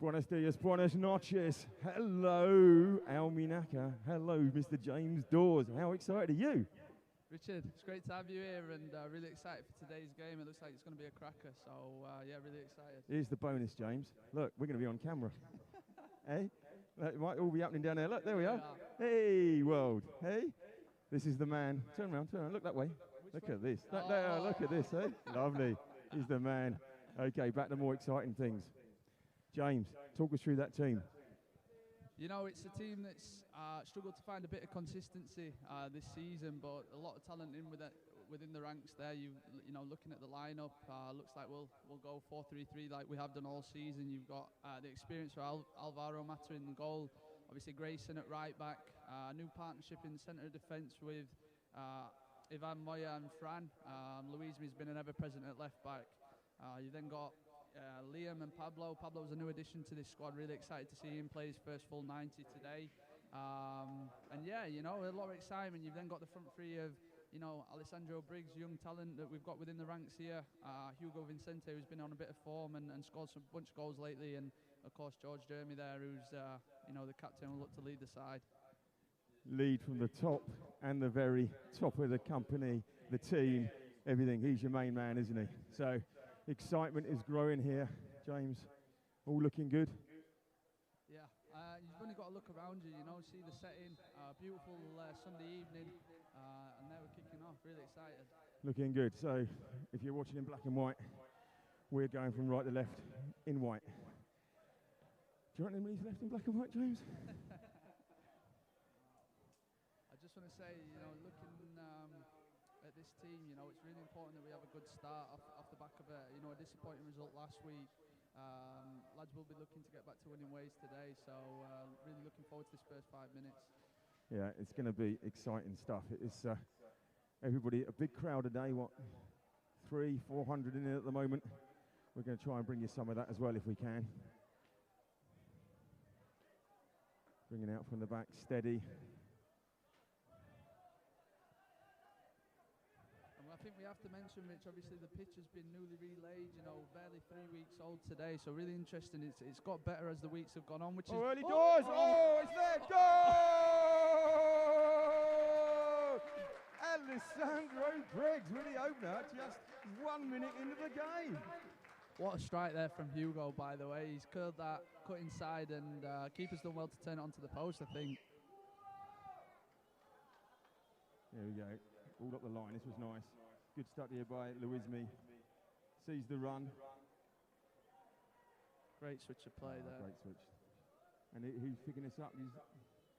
Buenos dias, buenas noches. Hello, Almunecar. Hello, Mr. James Dawes. How excited are you? Richard, it's great to have you here and really excited for today's game. It looks like it's going to be a cracker, so yeah, really excited. Here's the bonus, James. Look, we're going to be on camera. Hey? That might all be happening down there. Look, there we are. Hey, world. Hey? This is the man. Turn around, look that way. Look at this. Look at this, eh? Lovely. He's the man. Okay, back to more exciting things. James, talk us through that team. You know, it's a team that's struggled to find a bit of consistency this season, but a lot of talent within the ranks there. You know, looking at the lineup, looks like we'll go 4-3-3 like we have done all season. You've got the experience for Alvaro Mata in the goal, obviously Grayson at right back, new partnership in centre of defence with Ivan Moya and Fran. Louise has been an ever-present at left back. You then got Liam and Pablo. Pablo's a new addition to this squad. Really excited to see him play his first full 90 today. And yeah, you know, a lot of excitement. You've then got the front three of, you know, Alessandro Briggs, young talent that we've got within the ranks here. Hugo Vincente, who's been on a bit of form and scored some bunch of goals lately. And of course, George Dermy there, who's, you know, the captain, will look to lead the side. Lead from the top and the very top of the company, the team, everything. He's your main man, isn't he? So excitement is growing here, James. All looking good. Yeah, you've only got to look around you, you know, see the setting. Beautiful Sunday evening, and now we're kicking off. Really excited. Looking good. So if you're watching in black and white, we're going from right to left in white. Do you want anybody's left in black and white, James? I just want to say, you know, looking at this team, you know, it's really important that we have a good start off the back of a disappointing result last week. Lads will be looking to get back to winning ways today, so really looking forward to this first 5 minutes. Yeah, it's going to be exciting stuff. It's everybody, a big crowd today. What, 300-400 in it at the moment. We're going to try and bring you some of that as well if we can. Bringing out from the back, steady. I think we have to mention, Rich, obviously the pitch has been newly relayed, you know, barely 3 weeks old today, so really interesting. It's got better as the weeks have gone on, which is... early doors! Oh, it's there! Goal! Alessandro Briggs with the opener, just 1 minute into the game. What a strike there from Hugo, by the way. He's curled that, cut inside, and keeper's done well to turn it onto the post, I think. There we go. All up the line. This was nice. Good start here by Louismi. Sees the run. Great switch of play there. Great switch. And who's picking this up?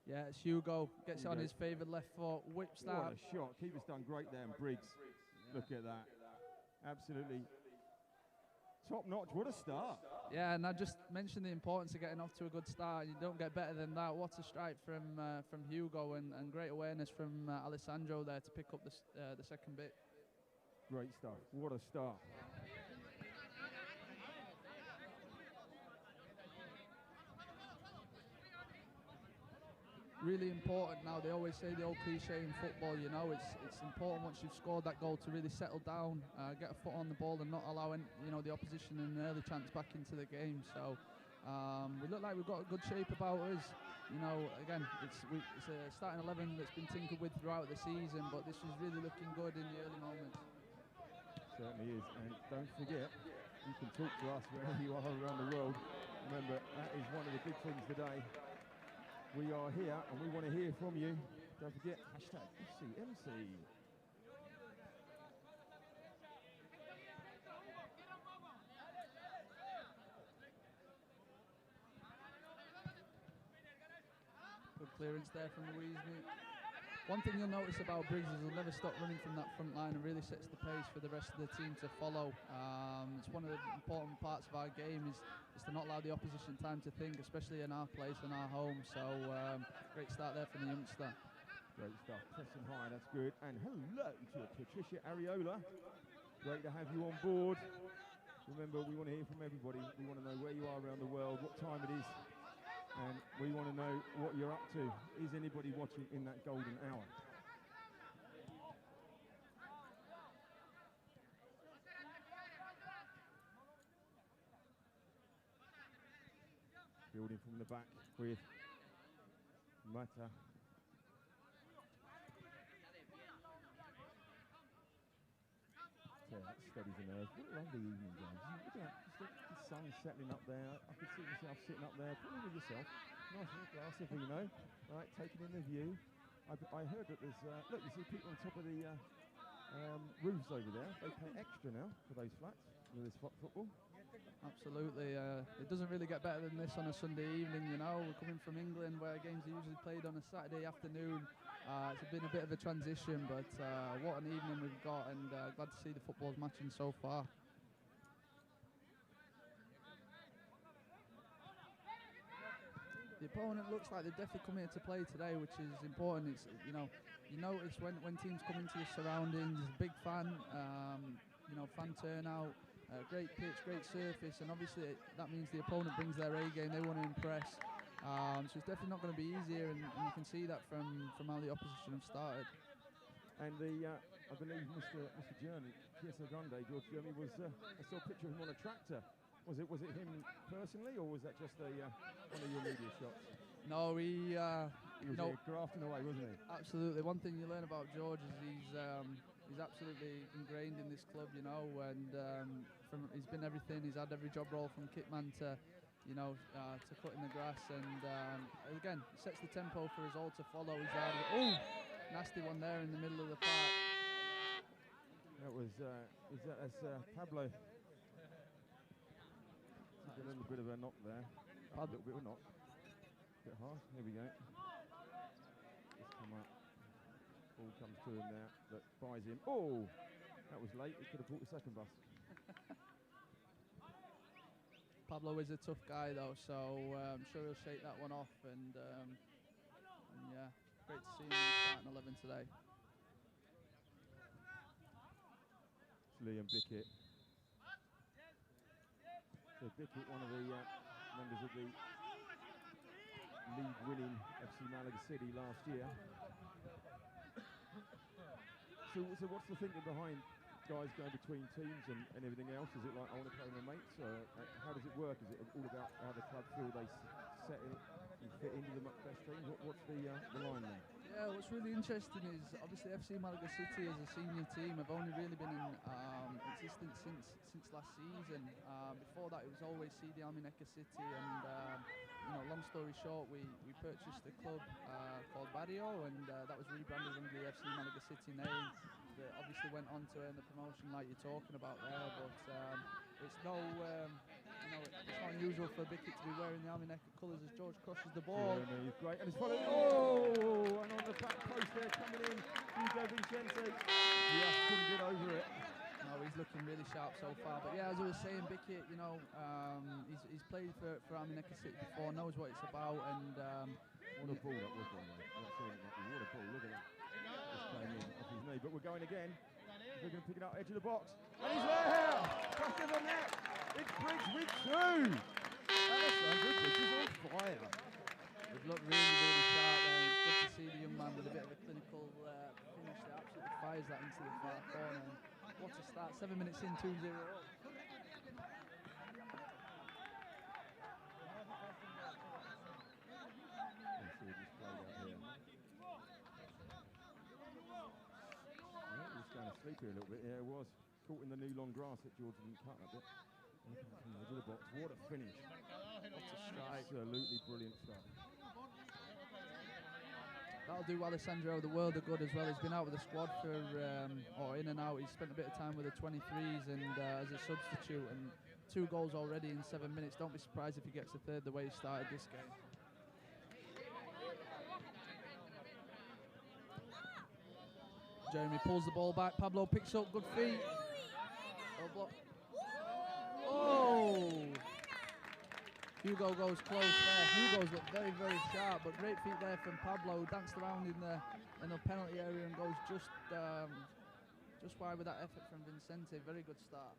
Yeah, it's Hugo. Gets it on his favoured left foot. Whips that. What a shot. Keeper's done great there. And Briggs. Yeah. Look at that. Absolutely top notch. What a start. Yeah, and I just mentioned the importance of getting off to a good start. You don't get better than that. What a strike from Hugo, and great awareness from Alessandro there to pick up the second bit. Great stuff. What a start. Really important now. They always say the old cliche in football, you know, it's important once you've scored that goal to really settle down, get a foot on the ball and not allow the opposition an early chance back into the game. So we look like we've got a good shape about us. You know, again, it's a starting 11 that's been tinkered with throughout the season, but this is really looking good in the early moments. Certainly is, and don't forget, you can talk to us wherever you are around the world. Remember, that is one of the big things today. We are here and we want to hear from you. Don't forget, #FCMC. Good clearance there from Louise. One thing you'll notice about Briggs is he'll never stop running from that front line and really sets the pace for the rest of the team to follow. It's one of the important parts of our game is to not allow the opposition time to think, especially in our place and our home. So great start there from the youngster. Great stuff, pressing high, that's good. And hello to Patricia Ariola. Great to have you on board. Remember, we want to hear from everybody. We want to know where you are around the world, what time it is. And we want to know what you're up to. Is anybody watching in that golden hour? Building from the back with Mata. Yeah, that steadies the nerves. What a lovely evening, guys. Look at that. Just the sun settling up there. I could see myself sitting up there, probably with yourself. Nice little glass of vino. Right, taking in the view. I heard that there's, look, you see people on top of the roofs over there. They pay extra now for those flats with this football. Absolutely. It doesn't really get better than this on a Sunday evening, you know. We're coming from England where games are usually played on a Saturday afternoon. It's been a bit of a transition, but what an evening we've got, and glad to see the football's matching so far. The opponent looks like they've definitely come here to play today, which is important. It's, you notice when teams come into the surroundings, big fan, fan turnout, great pitch, great surface, and obviously that means the opponent brings their A game. They want to impress. So it's definitely not going to be easier, and you can see that from how the opposition have started. And I believe Mr. Journey, Chiesa Grande, George Journey, I saw a picture of him on a tractor. Was it him personally, or was that just one of your media shots? No, he was grafting away, wasn't he? Absolutely. One thing you learn about George is he's absolutely ingrained in this club, you know, and he's been everything. He's had every job role from kitman to cutting the grass, and again, sets the tempo for us all to follow. He's had nasty one there in the middle of the park. That was Pablo. A little bit of a knock there. A little bit of a knock. A bit harsh. Here we go. Just come up. Ball comes to him now. That buys him. Oh! That was late. He could have bought the second bus. Pablo is a tough guy though, so I'm sure he'll shake that one off. And yeah, great to see him starting 11 today. It's Liam Bickett. So Bickett, one of the members of the league-winning FC Malaga City last year. So what's the thinking behind guys going between teams and everything else? Is it like, I want to play with my mates? How does it work? Is it all about how the club feel they settle and fit into the best teams? What's the line there? Yeah, what's really interesting is obviously FC Malaga City as a senior team have only really been in existence since last season. Before that, it was always CD Almunecar City, and long story short, we purchased a club called Barrio, and that was rebranded under the FC Malaga City name. That obviously went on to earn the promotion like you're talking about there, but it's no, it's not unusual for Bickett to be wearing the Almunecar colours as George crosses the ball. Yeah, no, he's great, and it's followed. Oh, and on the back post there coming in, Hugo Vicente. Just couldn't get over it. No, he's looking really sharp so far. But yeah, as I was saying, Bickett, he's played for Almunecar City before, knows what it's about, and what a ball that was, by the way. What a ball! Look at that. Just came in off his knee, but we're going again. We're going to pick it up, edge of the box, and he's there. Back of the net. It's Briggs with two. Briggs is on fire. They've looked really, really sharp there. It's good to see the young man with a bit of a clinical finish that absolutely fires that into the far corner. And what a start! 7 minutes in, 2-0 up. Sleepy a little bit, yeah, it was. Caught in the new long grass that George didn't cut a bit. Edge of the box. What a finish. What a strike. Absolutely brilliant stuff. That'll do Alessandro the world of good as well. He's been out with the squad for, or in and out. He's spent a bit of time with the 23s and as a substitute, and 2 goals already in 7 minutes. Don't be surprised if he gets a third the way he started this game. Jeremy pulls the ball back. Pablo picks up, good feet. Oh! Hugo goes close there. Hugo's looked very, very sharp, but great feet there from Pablo. Danced around in the penalty area and goes just wide with that effort from Vicente. Very good start.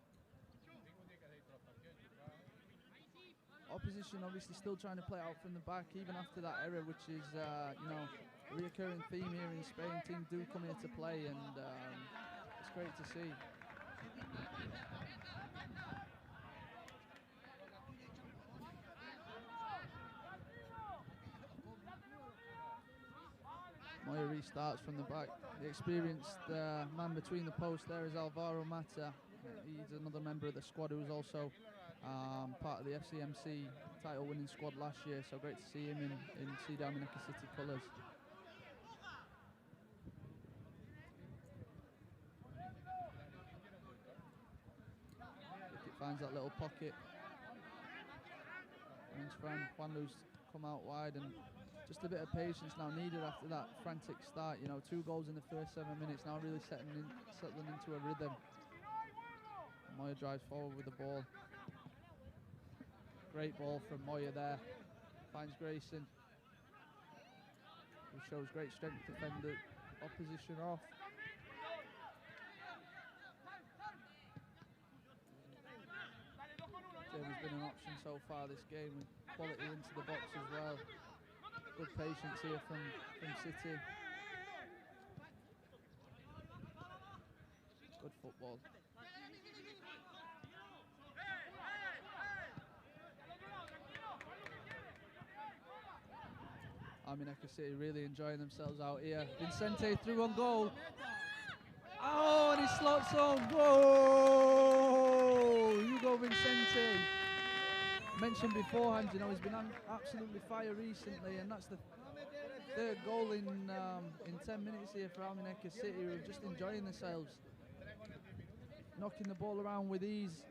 Opposition obviously still trying to play out from the back, even after that error, which is a reoccurring theme here in Spain. Teams do come here to play, and it's great to see. restarts from the back. The experienced man between the posts there is Alvaro Mata. He's another member of the squad who was also part of the FCMC title-winning squad last year, so great to see him in CD Almunecar City colours. It finds that little pocket. And Juanlu's come out wide, and just a bit of patience now needed after that frantic start. You know, 2 goals in the first 7 minutes, now really settling into a rhythm. Moya drives forward with the ball. Great ball from Moya there. Finds Grayson, who shows great strength to fend the opposition off. Jamie's been an option so far this game, with quality into the box as well. Good patience here from City. Good football. Almunecar City really enjoying themselves out here. Vincente through on goal. Oh, and he slots home. Whoa! Hugo Vincente. Mentioned beforehand, you know, he's been on absolutely fire recently, and that's the 3rd goal in 10 minutes here for Almunecar City, who are just enjoying themselves. Knocking the ball around with ease,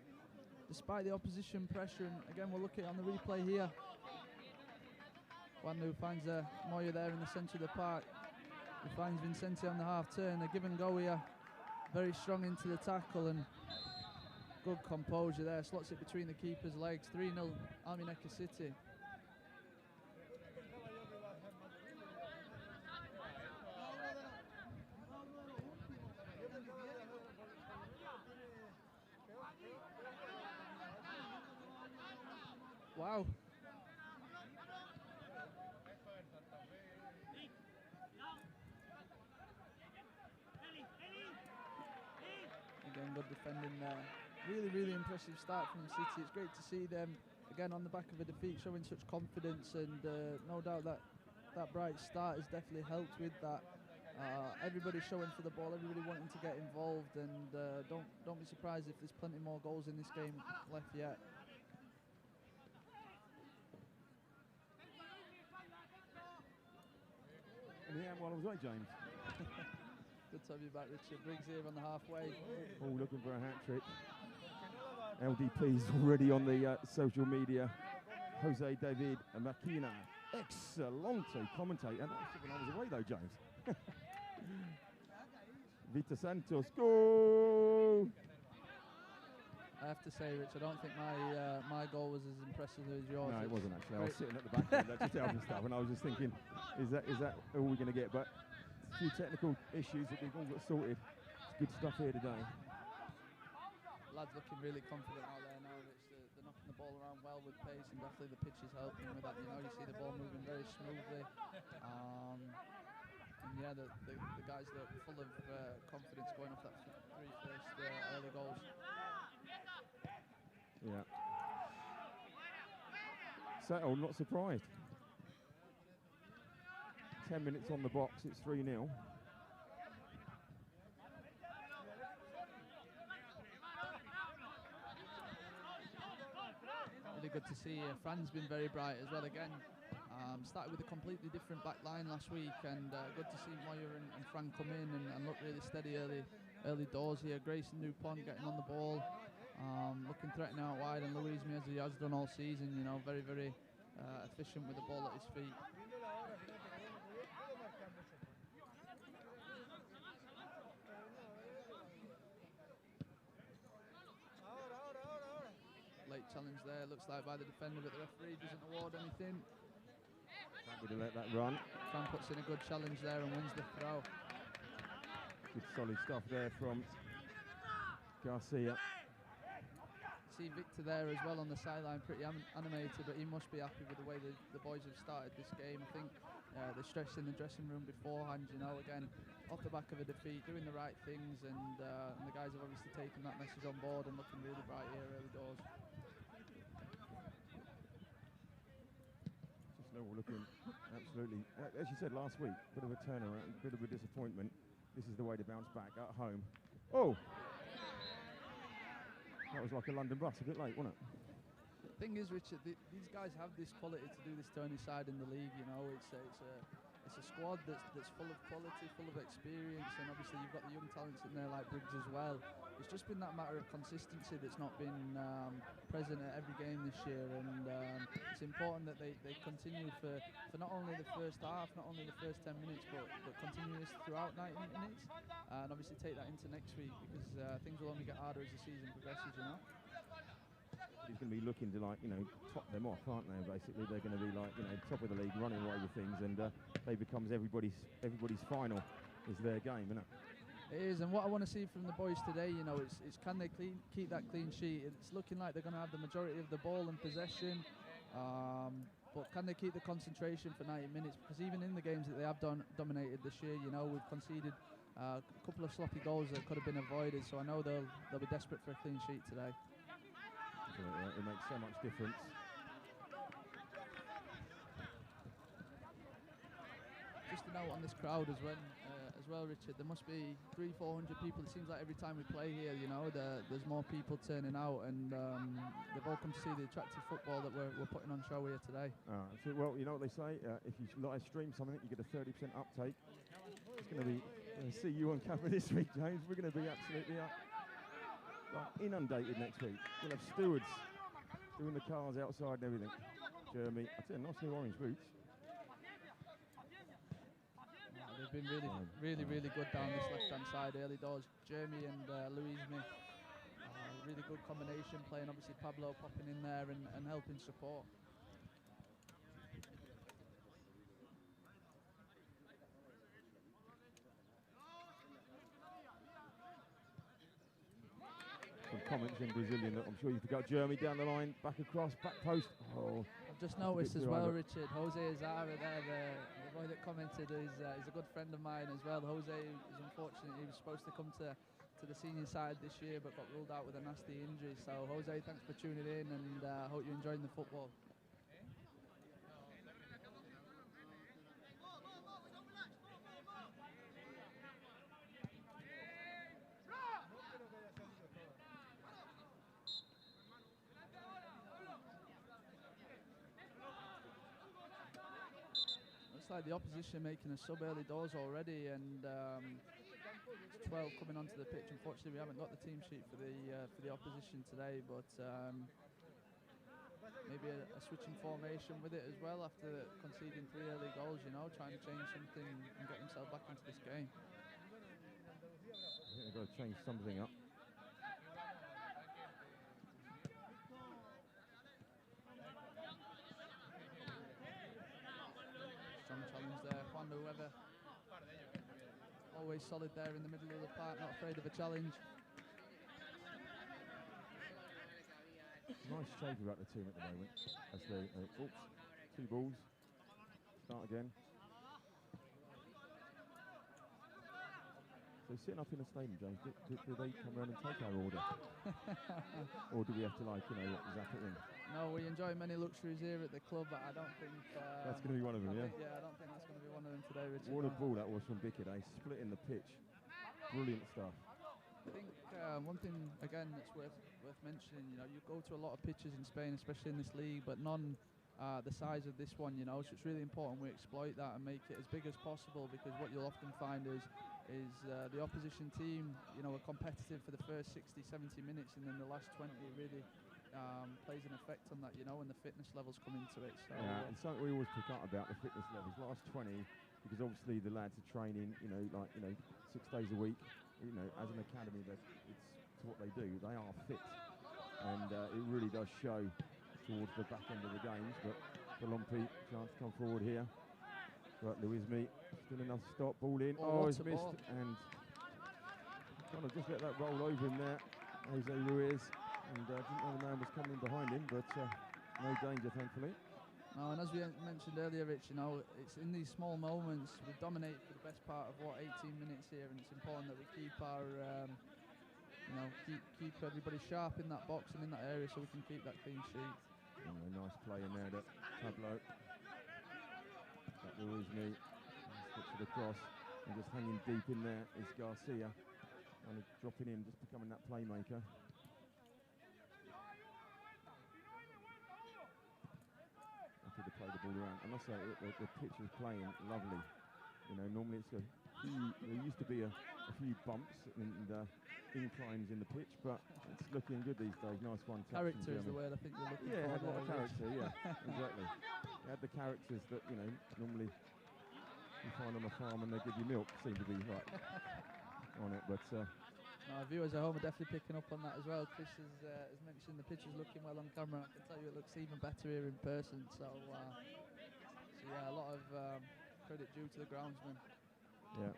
despite the opposition pressure. And again, we'll look at it on the replay here. Juanlu finds Moya there in the centre of the park. He finds Vincente on the half turn. A give and go here. Very strong into the tackle, and good composure there. Slots it between the keeper's legs. 3-0 Almunecar City. Wow. Again, good defending there. Really impressive start from City. It's great to see them, again, on the back of a defeat, showing such confidence, and no doubt that bright start has definitely helped with that. Everybody showing for the ball, everybody wanting to get involved, and don't be surprised if there's plenty more goals in this game left yet. Yeah, well, I was right, James. Good to have you back, Richard. Briggs here on the halfway. Oh, looking for a hat-trick. LDP's already on the social media. Jose David Maquina, excellente commentator. That's when I was away though, James. Vita Santos, go! I have to say, Rich, I don't think my goal was as impressive as yours. No, it wasn't actually. I was sitting at the back of that hotel and stuff, and I was just thinking, is that all we're going to get? But a few technical issues that we've all got sorted. It's good stuff here today. Lads looking really confident out there now, Rich. They're knocking the ball around well with pace, and definitely the pitch is helping with that. You know, you see the ball moving very smoothly. And yeah, the guys are full of confidence going off that 3 first early goals. Yeah. Settled, not surprised. 10 minutes on the box, it's 3-0. Really good to see Fran's been very bright as well again. Started with a completely different back line last week, and good to see Moya and Fran come in and look really steady early doors here. Grayson Dupont getting on the ball. Looking threatening out wide, and Louise as he has done all season, you know, very efficient with the ball at his feet. Late challenge there, looks like by the defender, but the referee doesn't award anything. Happy to let that run. Fran puts in a good challenge there and wins the throw. Good solid stuff there from Garcia. See Victor there as well on the sideline, pretty animated, but he must be happy with the way the boys have started this game. I think they stretched in the dressing room beforehand, you know, again, off the back of a defeat, doing the right things, and the guys have obviously taken that message on board and looking really bright here early doors. Just Millwall looking absolutely, as you said last week, bit of a turnaround, bit of a disappointment. This is the way to bounce back at home. Oh! That was like a London bus, a bit late, wasn't it? The thing is, Richard, these guys have this quality to do this tourney side in the league. You know, it's a squad that's full of quality, full of experience, and obviously you've got the young talents in there like Briggs as well. It's just been that matter of consistency that's not been present at every game this year, and it's important that they continue for not only the first half, not only the first 10 minutes, but continuous throughout 90 minutes, and obviously take that into next week, because things will only get harder as the season progresses, you know. He's going to be looking to, like, you know, top them off, aren't they? Basically, they're going to be like, you know, top of the league, running away with things, and they becomes everybody's final is their game, isn't it? It is, and what I want to see from the boys today, you know, is can they keep that clean sheet? It's looking like they're going to have the majority of the ball and possession, but can they keep the concentration for 90 minutes? Because even in the games that they have dominated this year, you know, we've conceded a couple of sloppy goals that could have been avoided, so I know they'll be desperate for a clean sheet today. So, it makes so much difference. Just a note on this crowd as well, Richard. There must be 300-400 people. It seems like every time we play here, you know, there's more people turning out, and they've all come to see the attractive football that we're putting on show here today. So, well, you know what they say, if you live stream something, you get a 30% uptake. It's going to be, see you on camera this week, James. We're going to be absolutely inundated next week. We'll have stewards doing the cars outside and everything. Jeremy, I tell you, nice new orange boots. They've been really good down this left-hand side early doors. Jeremy and Louise, really good combination, playing obviously Pablo popping in there and helping support. Some comments in Brazilian that I'm sure you forgot. Jeremy down the line, back across, back post. Oh, I've just noticed as well, Richard, Jose Azara there, the boy that commented, is a good friend of mine as well. Jose is unfortunate, he was supposed to come to the senior side this year but got ruled out with a nasty injury. So Jose, thanks for tuning in, and hope you're enjoying the football. Like the opposition making a sub early doors already, and 12 coming onto the pitch. Unfortunately, we haven't got the team sheet for the opposition today, but maybe a switching formation with it as well after conceding 3 early goals. You know, trying to change something and get himself back into this game. I think they've got to change something up. Whoever, always solid there in the middle of the park, not afraid of a challenge. Nice shape about the team at the moment. As they, oops, 2 balls. Start again. So sitting up in the stadium, James, do they come around and take our order? Or do we have to, like, you know, zap it in? No, we enjoy many luxuries here at the club, but I don't think... that's going to be one of them, yeah? I don't think that's going to be one of them today, Richard. What a ball that was from Bickett, eh? Splitting the pitch. Brilliant stuff. I think one thing, again, that's worth mentioning, you know, you go to a lot of pitches in Spain, especially in this league, but none the size of this one, you know, so it's really important we exploit that and make it as big as possible, because what you'll often find is the opposition team, you know, are competitive for the first 60, 70 minutes, and then the last 20 really... plays an effect on that, you know, when the fitness levels come into it. So, yeah, and something we always pick up about the fitness levels, last 20, because obviously the lads are training, you know, like, you know, 6 days a week, you know, as an academy, it's what they do. They are fit, and it really does show towards the back end of the games. But Balompié, chance to come forward here. But Luismi, still another stop, ball in. Oh, he's missed, and kind of just let that roll over him there. Jose Ruiz. And didn't know the man was coming behind him, but no danger, thankfully. No, and as we mentioned earlier, Rich, you know, it's in these small moments we dominate for the best part of 18 minutes here, and it's important that we keep our, you know, keep everybody sharp in that box and in that area, so we can keep that clean sheet. Oh, nice play in there, that Pablo. through his knee. Switch it across. And just hanging deep in there is Garcia. Kind of dropping in, just becoming that playmaker. Happy to play the ball around. I must say, the pitch is playing lovely. You know, normally it's there used to be a few bumps and inclines in the pitch, but it's looking good these days. Nice one. Character is the word I think you're looking for. Yeah, it had a lot of character, yeah, exactly. It had the characters that, you know, normally you find on a farm and they give you milk, seem to be right on it, but... Our viewers at home are definitely picking up on that as well. Chris has mentioned the pitch is looking well on camera. I can tell you it looks even better here in person. So yeah, a lot of credit due to the groundsman. Yeah,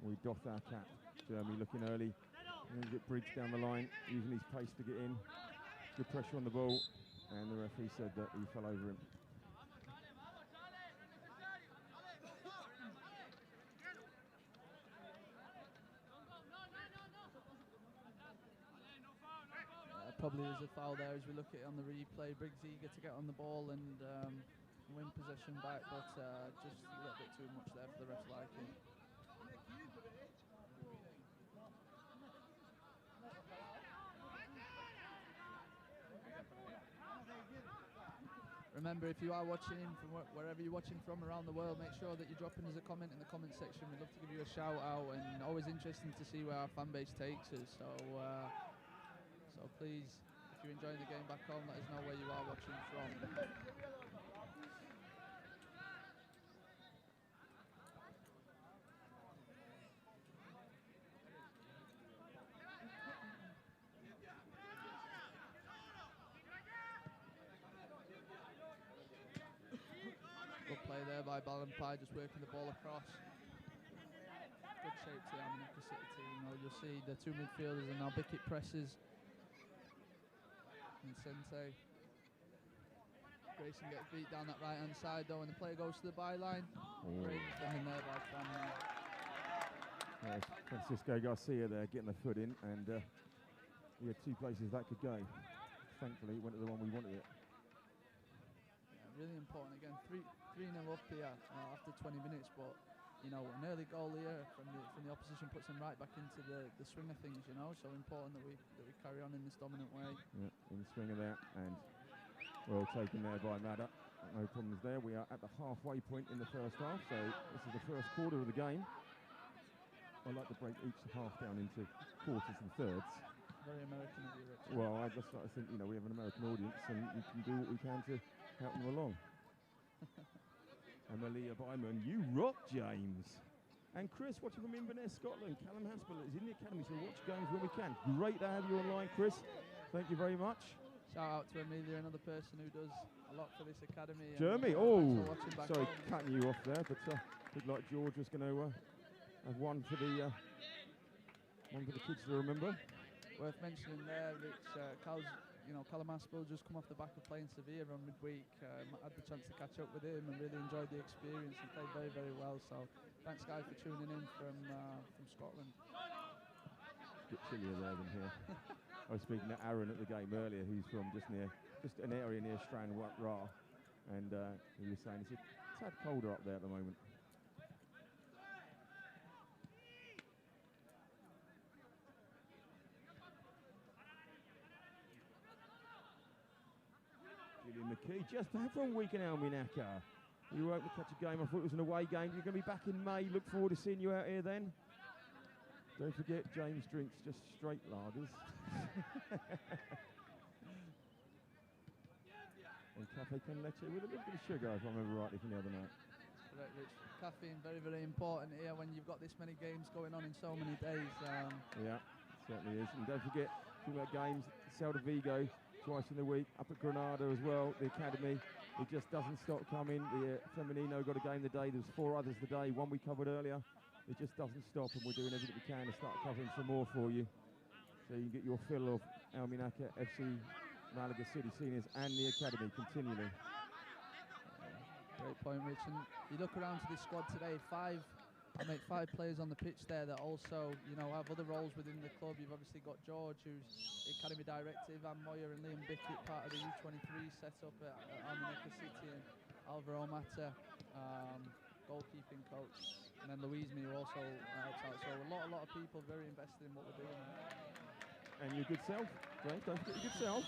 we doff our cap. Jeremy looking early. And get Briggs down the line, using his pace to get in. Good pressure on the ball, and the referee said that he fell over him. Probably is a foul there as we look at it on the replay. Briggs eager to get on the ball and win possession back, but just a little bit too much there for the ref's liking. Remember, if you are watching from wherever you're watching from around the world, make sure that you're dropping us a comment in the comment section. We'd love to give you a shout out, and always interesting to see where our fan base takes us. So please, if you're enjoying the game back home, let us know where you are watching from. Good play there by Balompié, just working the ball across. Good shape to the Almunecar City team. You'll see the two midfielders and now Bickett presses. And Sente. Grayson gets beat down that right-hand side though, and the player goes to the byline. Great defending there by Fran. Francisco Garcia there getting the foot in, and we had two places that could go. Thankfully, it went to the one we wanted it. Yeah, really important. Again, 3-0 up here after 20 minutes, but you know, an early goal here from the opposition puts them right back into the swing of things, you know, so important that we carry on in this dominant way. Yeah, in the swing of that, and well taken there by Mada. No problems there. We are at the halfway point in the first half, so this is the first quarter of the game. I like to break each half down into quarters and thirds. Very American of you, Richard. Well, I just like to think, you know, we have an American audience, and we can do what we can to help them along. Amelia Byman, you rock, James. And Chris, watching from Inverness, Scotland. Callum Haspel is in the academy, so watch games when we can. Great to have you online, Chris. Thank you very much. Shout out to Amelia, another person who does a lot for this academy. Jeremy, sorry, cutting you off there, but looked like George was going to have one for the kids to remember. Worth mentioning there, Rich, Callum Haspel just come off the back of playing Sevilla on midweek. Had the chance to catch up with him and really enjoyed the experience and played very, very well. So thanks, guys, for tuning in from Scotland. A bit chillier there than here. I was speaking to Aaron at the game earlier, who's from just an area near Stranraer, and he was saying it's a tad colder up there at the moment. McKee just back from week in Almunecar. You were hoping to catch a game. I thought it was an away game. You're going to be back in May. Look forward to seeing you out here then. Don't forget, James drinks just straight lagers. And cafe con leche with a little bit of sugar, if I remember rightly, from the other night. Correct, Rich. Caffeine, very, very important here when you've got this many games going on in so many days. Yeah, it certainly is. And don't forget, talking about games, Celta Vigo, twice in the week, up at Granada as well, the academy. It just doesn't stop coming. The Femenino got a game today. There's 4 others today, one we covered earlier. It just doesn't stop, and we're doing everything we can to start covering some more for you. So you can get your fill of Almunecar, FC, Malaga City Seniors and the academy continually. Great point, Rich. And you look around to this squad today, 5 players on the pitch there that also, you know, have other roles within the club. You've obviously got George, who's the academy director, Van Moyer and Liam Bickett, part of the U23 set up at Almunecar City, and Alvaro Mata, goalkeeping coach, and then Louise who also helps out. So a lot of people very invested in what we're doing. And your good self, Dave, don't forget your good self.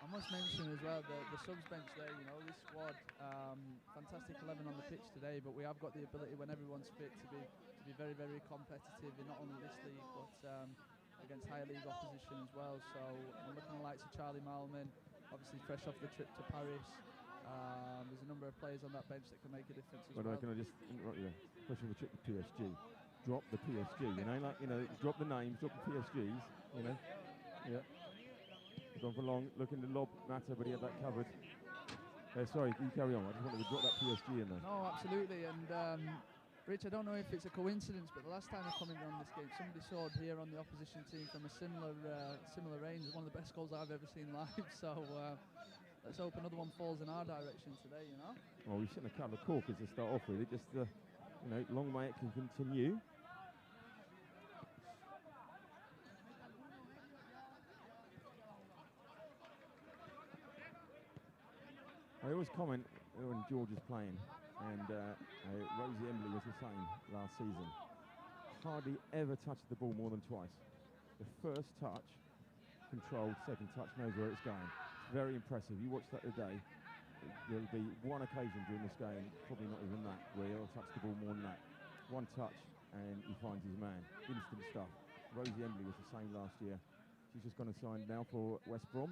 I must mention as well the subs bench there, you know, this squad, fantastic 11 on the pitch today, but we have got the ability when everyone's fit to be very, very competitive in not only this league but against higher league opposition as well. So I'm looking at the likes of Charlie Malman, obviously fresh off the trip to Paris. There's a number of players on that bench that can make a difference as well. Can I just interrupt you there? Fresh off the trip to PSG. Drop the PSG, you know, like, you know, drop the names, drop the PSGs, you know. Yeah. Gone for long, looking to lob Mata, but he had that covered. Sorry, you carry on. I just wanted to drop that PSG in there. No, absolutely. And Rich, I don't know if it's a coincidence, but the last time I commented on this game, somebody scored here on the opposition team from a similar range. One of the best goals I've ever seen live. So let's hope another one falls in our direction today, you know. Well, we've seen a couple of corkers to start off with. It just, you know, long may it can continue. I always comment when George is playing, and Rosie Embley was the same last season. Hardly ever touched the ball more than twice. The first touch, controlled, second touch, knows where it's going. It's very impressive. You watch that today, there'll be one occasion during this game, probably not even that, where he'll touch the ball more than that. One touch, and he finds his man. Instant stuff. Rosie Embley was the same last year. She's just gone and signed now for West Brom.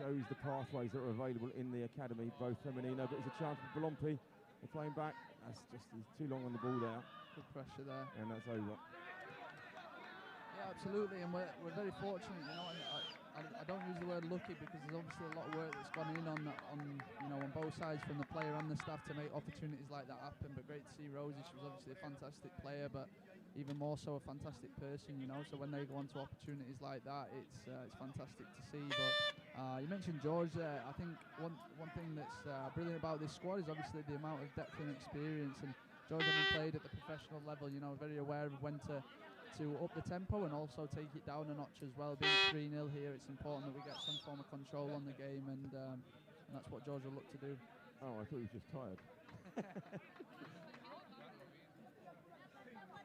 Shows the pathways that are available in the academy, both Femenino, but it's a chance for Balompié. They're playing back. That's just, he's too long on the ball there. Good pressure there. And that's over. Yeah, absolutely, and we're very fortunate, you know, and I don't use the word lucky because there's obviously a lot of work that's gone in on you know, on both sides from the player and the staff to make opportunities like that happen, but great to see Rosie. She was obviously a fantastic player, but even more so a fantastic person, you know, so when they go on to opportunities like that, it's fantastic to see. But you mentioned George there. I think one thing that's brilliant about this squad is obviously the amount of depth and experience, and George having played at the professional level, you know, very aware of when to up the tempo and also take it down a notch as well. Being 3-0 here, it's important that we get some form of control on the game, and that's what George will look to do. Oh, I thought he was just tired.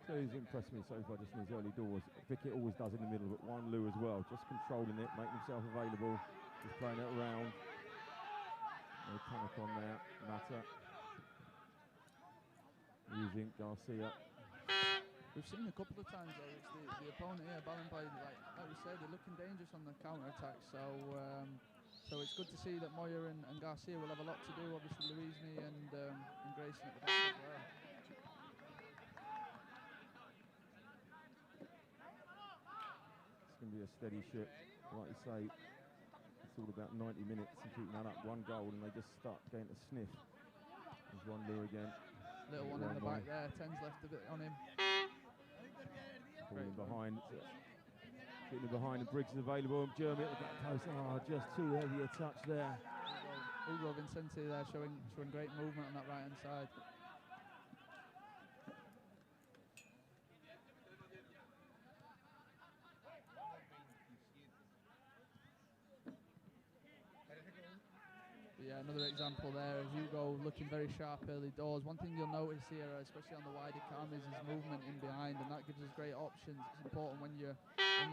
So he's impressed me so far just in his early doors. Vickett always does in the middle, but Wan Lu as well, just controlling it, making himself available, just playing it around. No panic on there. Mata using Garcia. We've seen a couple of times though, it's the opponent here, Balompié, like we said, they're looking dangerous on the counter-attack, so it's good to see that Moya and Garcia will have a lot to do, obviously Louise and Grayson at the back as well. It's going to be a steady ship, like you say, it's all about 90 minutes and keeping that up. One goal and they just start getting a sniff. There's Wan Lu again. Little one in the back there, 10's left a bit on him. Falling behind, getting behind, and Briggs is available. Jeremy at the back post. Oh, just too heavy a touch there. Hugo Vincenti there showing great movement on that right hand side. Yeah, another example there of Hugo looking very sharp early doors. One thing you'll notice here, especially on the wider cam, is his movement in behind, and that gives us great options. It's important when you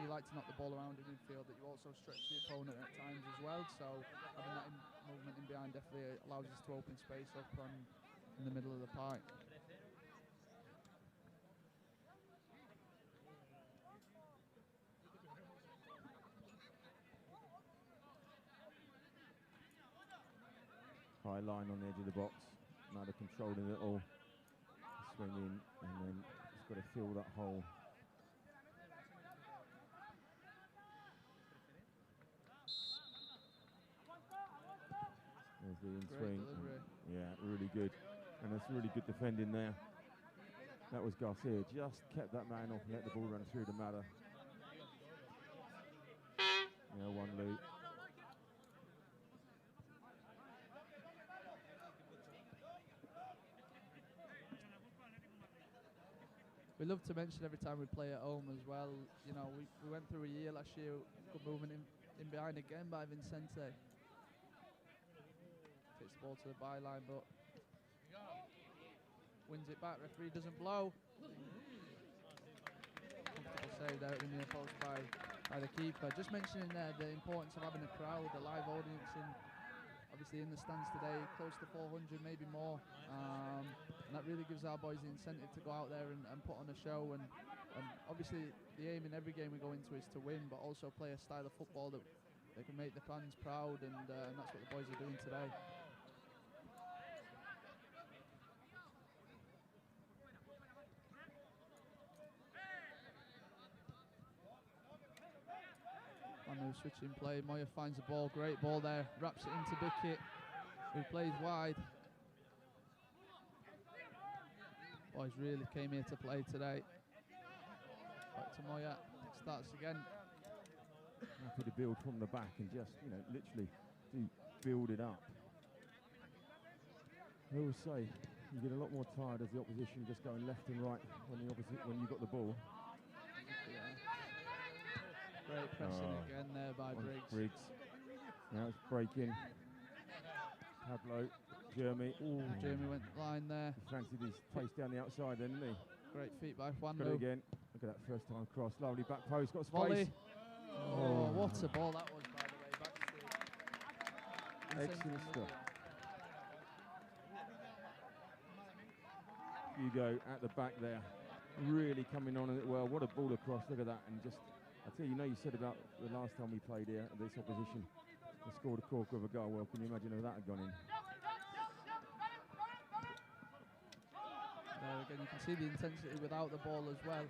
like to knock the ball around in midfield that you also stretch the opponent at times as well. So having that movement in behind definitely allows us to open space up in the middle of the park. High line on the edge of the box. Mada controlling it all. Swing in and then just got to fill that hole. There's the in swing. Yeah, really good. And that's really good defending there. That was Garcia. Just kept that man off and let the ball run through to Mada. Yeah, Wan Lu. We love to mention every time we play at home as well. You know, we went through a year last year, good movement in behind again by Vincente. Takes the ball to the byline, but wins it back. Referee doesn't blow. Comfortable save there at the near post by the keeper. Just mentioning there the importance of having a crowd, a live audience obviously in the stands today, close to 400, maybe more. And that really gives our boys the incentive to go out there and put on a show. And obviously the aim in every game we go into is to win, but also play a style of football that they can make the fans proud, and that's what the boys are doing today. Manu switching play. Moya finds the ball. Great ball there. Wraps it into Bickett, who plays wide. Boys really came here to play today. Back to Moya. Starts again. Happy to build from the back and just, you know, literally do build it up. I always say you get a lot more tired as the opposition just going left and right when you got the ball. Yeah. Great pressing again there by Briggs. Now it's breaking. Pablo, Jeremy. Ooh. Jeremy went line there. He fancied his face down the outside then, didn't he? Great feet by Juan. Got it again. Look at that first time cross. Lovely back post. Got space. Volley. Oh, what a ball that was, by the way. Back to excellent stuff. Hugo at the back there. Really coming on it well. What a ball across. Look at that. And just, I tell you, you said about the last time we played here, this opposition they scored a corker of a goal. Well, can you imagine if that had gone in? There again, you can see the intensity without the ball as well.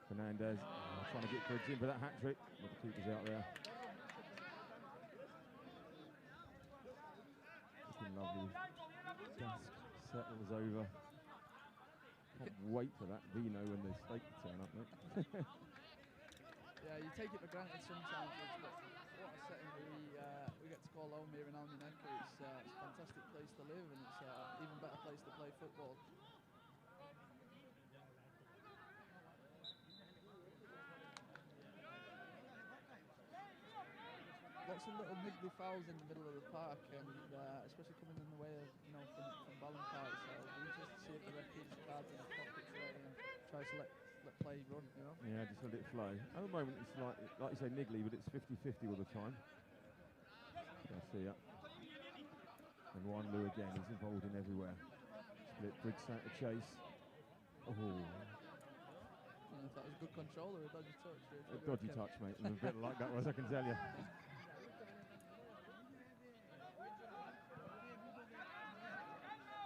Fernandez trying to get Briggs in for that hat-trick. But the keeper's out there. Looking lovely. Dusk settles over. Can't wait for that Vino when the steak turn up, mate. Yeah, you take it for granted sometimes, but what a setting we get to call home here in Almunecar. It's a fantastic place to live, and it's an even better place to play football. Lots of little niggly fouls in the middle of the park, and especially coming in the way of, from Balompié. So we just see if the referee's cards in the pocket today and tries to let play run, Yeah, just let it flow. At the moment, it's like you say, niggly, but it's 50-50 all the time. I see it. And Wanlu again, he's involved in everywhere. Split Briggs out to chase. Oh. I don't know if that was good control or a dodgy touch. A dodgy touch, mate. And a bit like that was, I can tell you.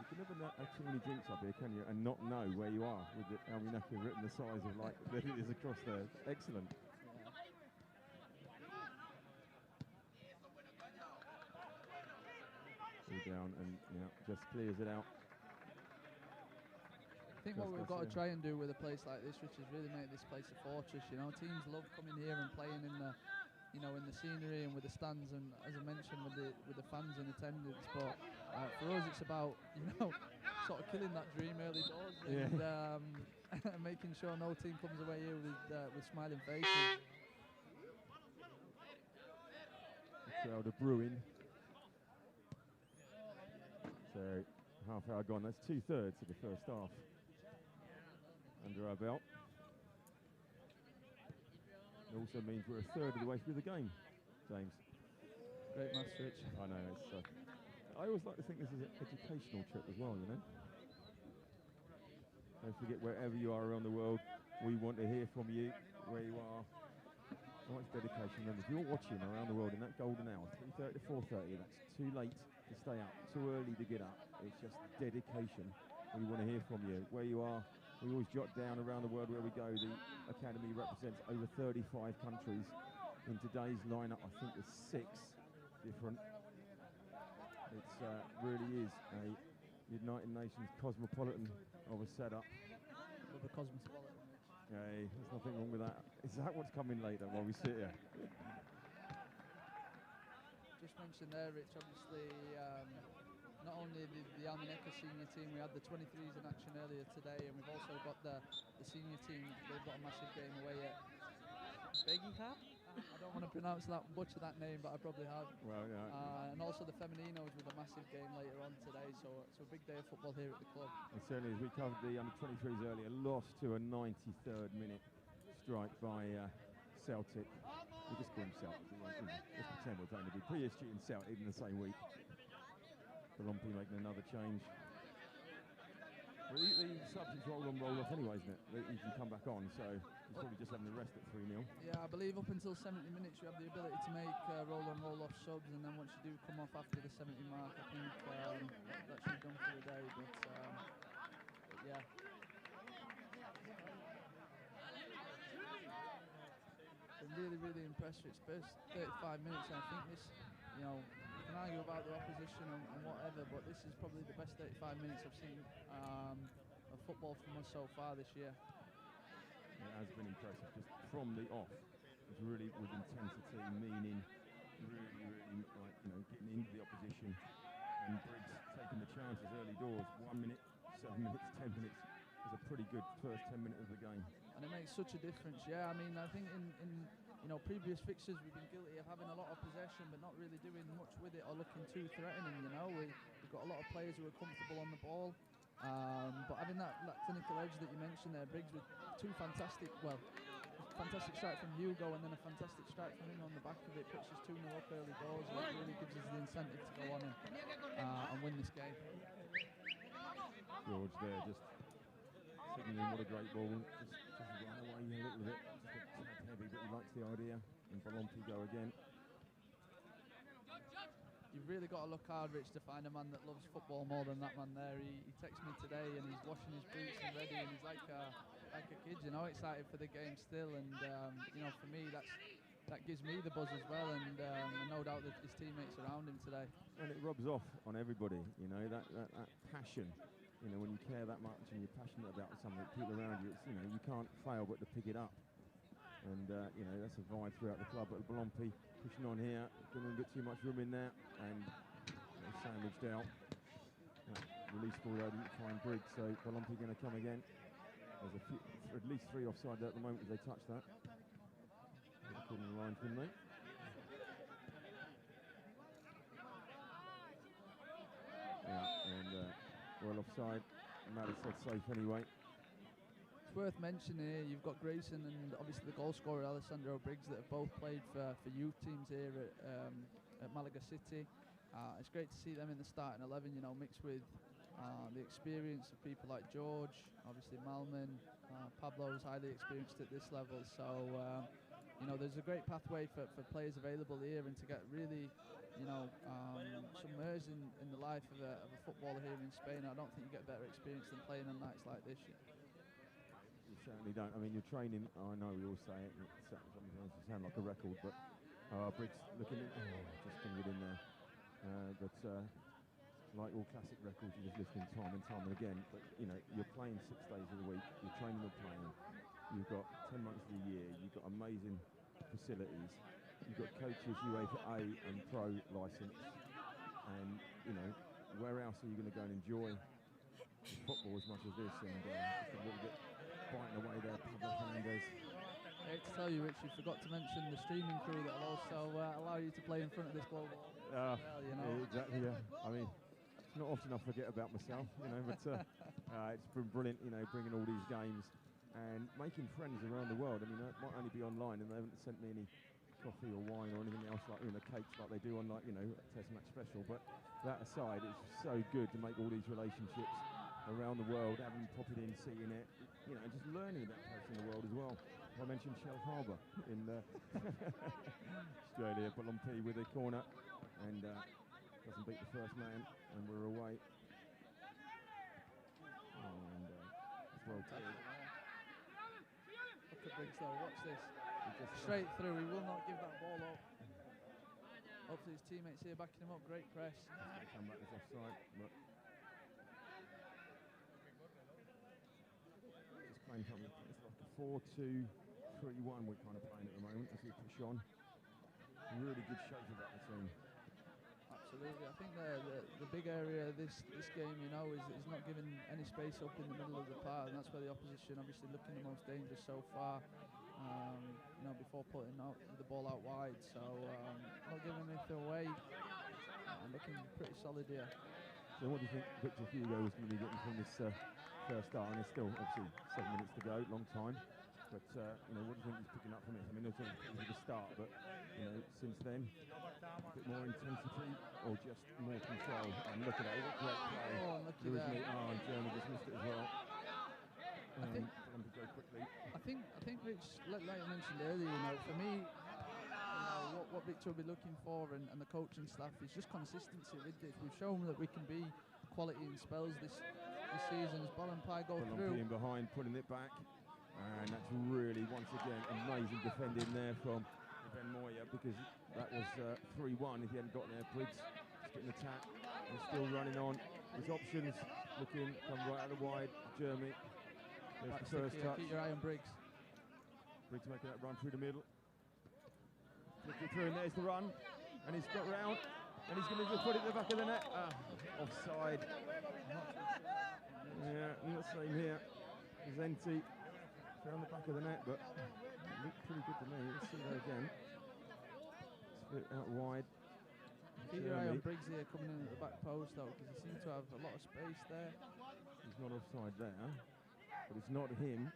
You can never have too many drinks up here, can you? And not know where you are with the Almunecar written the size of like that it is across there. Excellent. All down and just clears it out. I think what we've got to try and do with a place like this, which is really make this place a fortress. Teams love coming here and playing in the, in the scenery and with the stands, and as I mentioned, with the fans in attendance. But for us, it's about sort of killing that dream early doors and making sure no team comes away here with smiling faces. The crowd are brewing. So half hour gone. That's 2/3 of the first half under our belt. It also means we're a third of the way through the game, James. Great match, Rich. I know. It's. I always like to think this is an educational trip as well, Don't forget, wherever you are around the world, we want to hear from you, where you are. Oh, it's dedication. Remember, if you're watching around the world in that golden hour, 3:30 to 4:30, that's too late to stay up, too early to get up. It's just dedication. We want to hear from you. Where you are, we always jot down around the world where we go. The Academy represents over 35 countries. In today's lineup, I think there's 6 different. It really is a United Nations cosmopolitan of a setup. Love a cosmopolitan. Hey, there's nothing wrong with that. Is that what's coming later while we sit here? Just mentioned there, Rich, obviously, not only the Almunecar senior team, we had the 23s in action earlier today, and we've also got the senior team. They've got a massive game away at Begingham. I don't want to pronounce that, butcher that name, but I probably have. Well, yeah. And also the Femininos with a massive game later on today, so it's a big day of football here at the club. And certainly, as we covered the under-23s earlier, lost to a 93rd minute strike by Celtic. We just call them Celtic. Let's pretend we're going to be PSG and Celtic in the same week. Balompié making another change. Well, the substitutes roll on, roll off anyway, isn't it? You can come back on, so he's probably just having the rest at 3-0. Yeah, I believe up until 70 minutes you have the ability to make roll on, roll off subs, and then once you do come off after the 70 mark, I think that's you done for the day. But yeah. Been really, really impressed with its first 35 minutes. And I think this, you know, you can argue about the opposition and whatever, but this is probably the best 35 minutes I've seen of football from us so far this year. It has been impressive, just from the off. It's really with intensity, meaning, really like, you know, getting into the opposition, and Briggs taking the chances early doors. 1 minute, 7 minutes, 10 minutes is a pretty good first 10 minutes of the game. And it makes such a difference. Yeah, I mean, I think in you know, previous fixtures we've been guilty of having a lot of possession but not really doing much with it or looking too threatening. You know, we've got a lot of players who are comfortable on the ball. But having that clinical edge that you mentioned there, Briggs with two fantastic strike from Hugo and then a fantastic strike from him on the back of it, puts us 2-0 up early doors, and it really gives us the incentive to go on and win this game. George there just signalling what a great ball, just run away a little bit, just a tad heavy, but he likes the idea, and Balompié go again. You've really got to look hard, Rich, to find a man that loves football more than that man there. He texted me today and he's washing his boots and ready, and he's like a kid, you know, excited for the game still. And you know, for me, that gives me the buzz as well, and no doubt that his teammates around him today. And it rubs off on everybody, you know, that passion. You know, when you care that much and you're passionate about something, people around you, it's, you know, you can't fail but to pick it up. And you know, that's a vibe throughout the club. But Balompié pushing on here, giving a bit too much room in there, and sandwiched out. Release ball though, didn't find Briggs, so Balompié going to come again. There's at least 3 offside there at the moment if they touch that. According to the lines, didn't they? Yeah, and well offside. Maddie said safe anyway. It's worth mentioning here, you've got Grayson and obviously the goal scorer Alessandro Briggs that have both played for youth teams here at Malaga City. It's great to see them in the starting 11, you know, mixed with the experience of people like George, obviously Malman, Pablo's highly experienced at this level. So, you know, there's a great pathway for players available here, and to get really, you know, submerged in the life of a footballer here in Spain. I don't think you get better experience than playing on nights like this. You certainly don't. I mean, you're training, I know we all say it, and it sounds like a record, but Briggs looking in, just couldn't get in there. Like all classic records, you just listen time and time and again. But you know, you're playing 6 days of the week. You're training and playing. You've got 10 months of the year. You've got amazing facilities. You've got coaches UEFA A and Pro license. And you know, where else are you going to go and enjoy football as much as this? And just a little bit biting away there, Pablo Fernandez. I hate to tell you, Rich, you forgot to mention the streaming crew that will also allow you to play in front of this global. Well, you know. Yeah, exactly. Yeah. I mean, it's not often I forget about myself, you know, but it's been brilliant, you know, bringing all these games and making friends around the world. I mean, it might only be online, and they haven't sent me any coffee or wine or anything else like, you know, cakes like they do on, like, you know, Test Match Special. But that aside, it's so good to make all these relationships around the world, having popping in, seeing it, you know, and just learning about places in the world as well. I mentioned Shell Harbour in Australia, Balompié with a corner, and doesn't beat the first man, and we're away. And it's well played. Look at Briggs though, watch this. Straight through, he will not give that ball up. Hopefully his teammates here backing him up, great press. Come back as offside, but just playing something, it's like a 4-2-3-1 we're kind of playing at the moment as we push on. Really good shape about the team. Absolutely, I think the big area of this game, you know, is not giving any space up in the middle of the park, and that's where the opposition obviously looking the most dangerous so far. before putting out the ball out wide. So not giving anything away. Looking pretty solid here. So what do you think Victor Hugo is going to be getting from this first start? And there's still obviously 7 minutes to go, long time. But what do you think he's picking up from it? I mean, it's only the start, but since then, a bit more intensity or just more control. And look at that, what a great play. Oh, look at that. And Jeremy just missed it as well. I think go quickly. I think Rich, like I mentioned earlier, for me, what Victor will be looking for and the coaching staff is just consistency with this. We've shown that we can be quality in spells this season as Balompié go through. In behind, putting it back. And that's really, once again, amazing defending there from Ben Moya, because that was 3-1 if he hadn't got there. Briggs just getting attacked and still running on. His options looking, come right out of the wide. Jeremy, there's the first touch. Keep your eye on Briggs. Briggs making that run through the middle. Flicking through, and there's the run. And he's got round, and he's going to just put it in the back of the net. Offside. Yeah, not the same here. Zenti. On the back of the net, but it looked pretty good to me. Let's see that again. Split out wide. Keep your eye on Briggs here coming in at the back post though, because he seems to have a lot of space there. He's not offside there, but it's not him.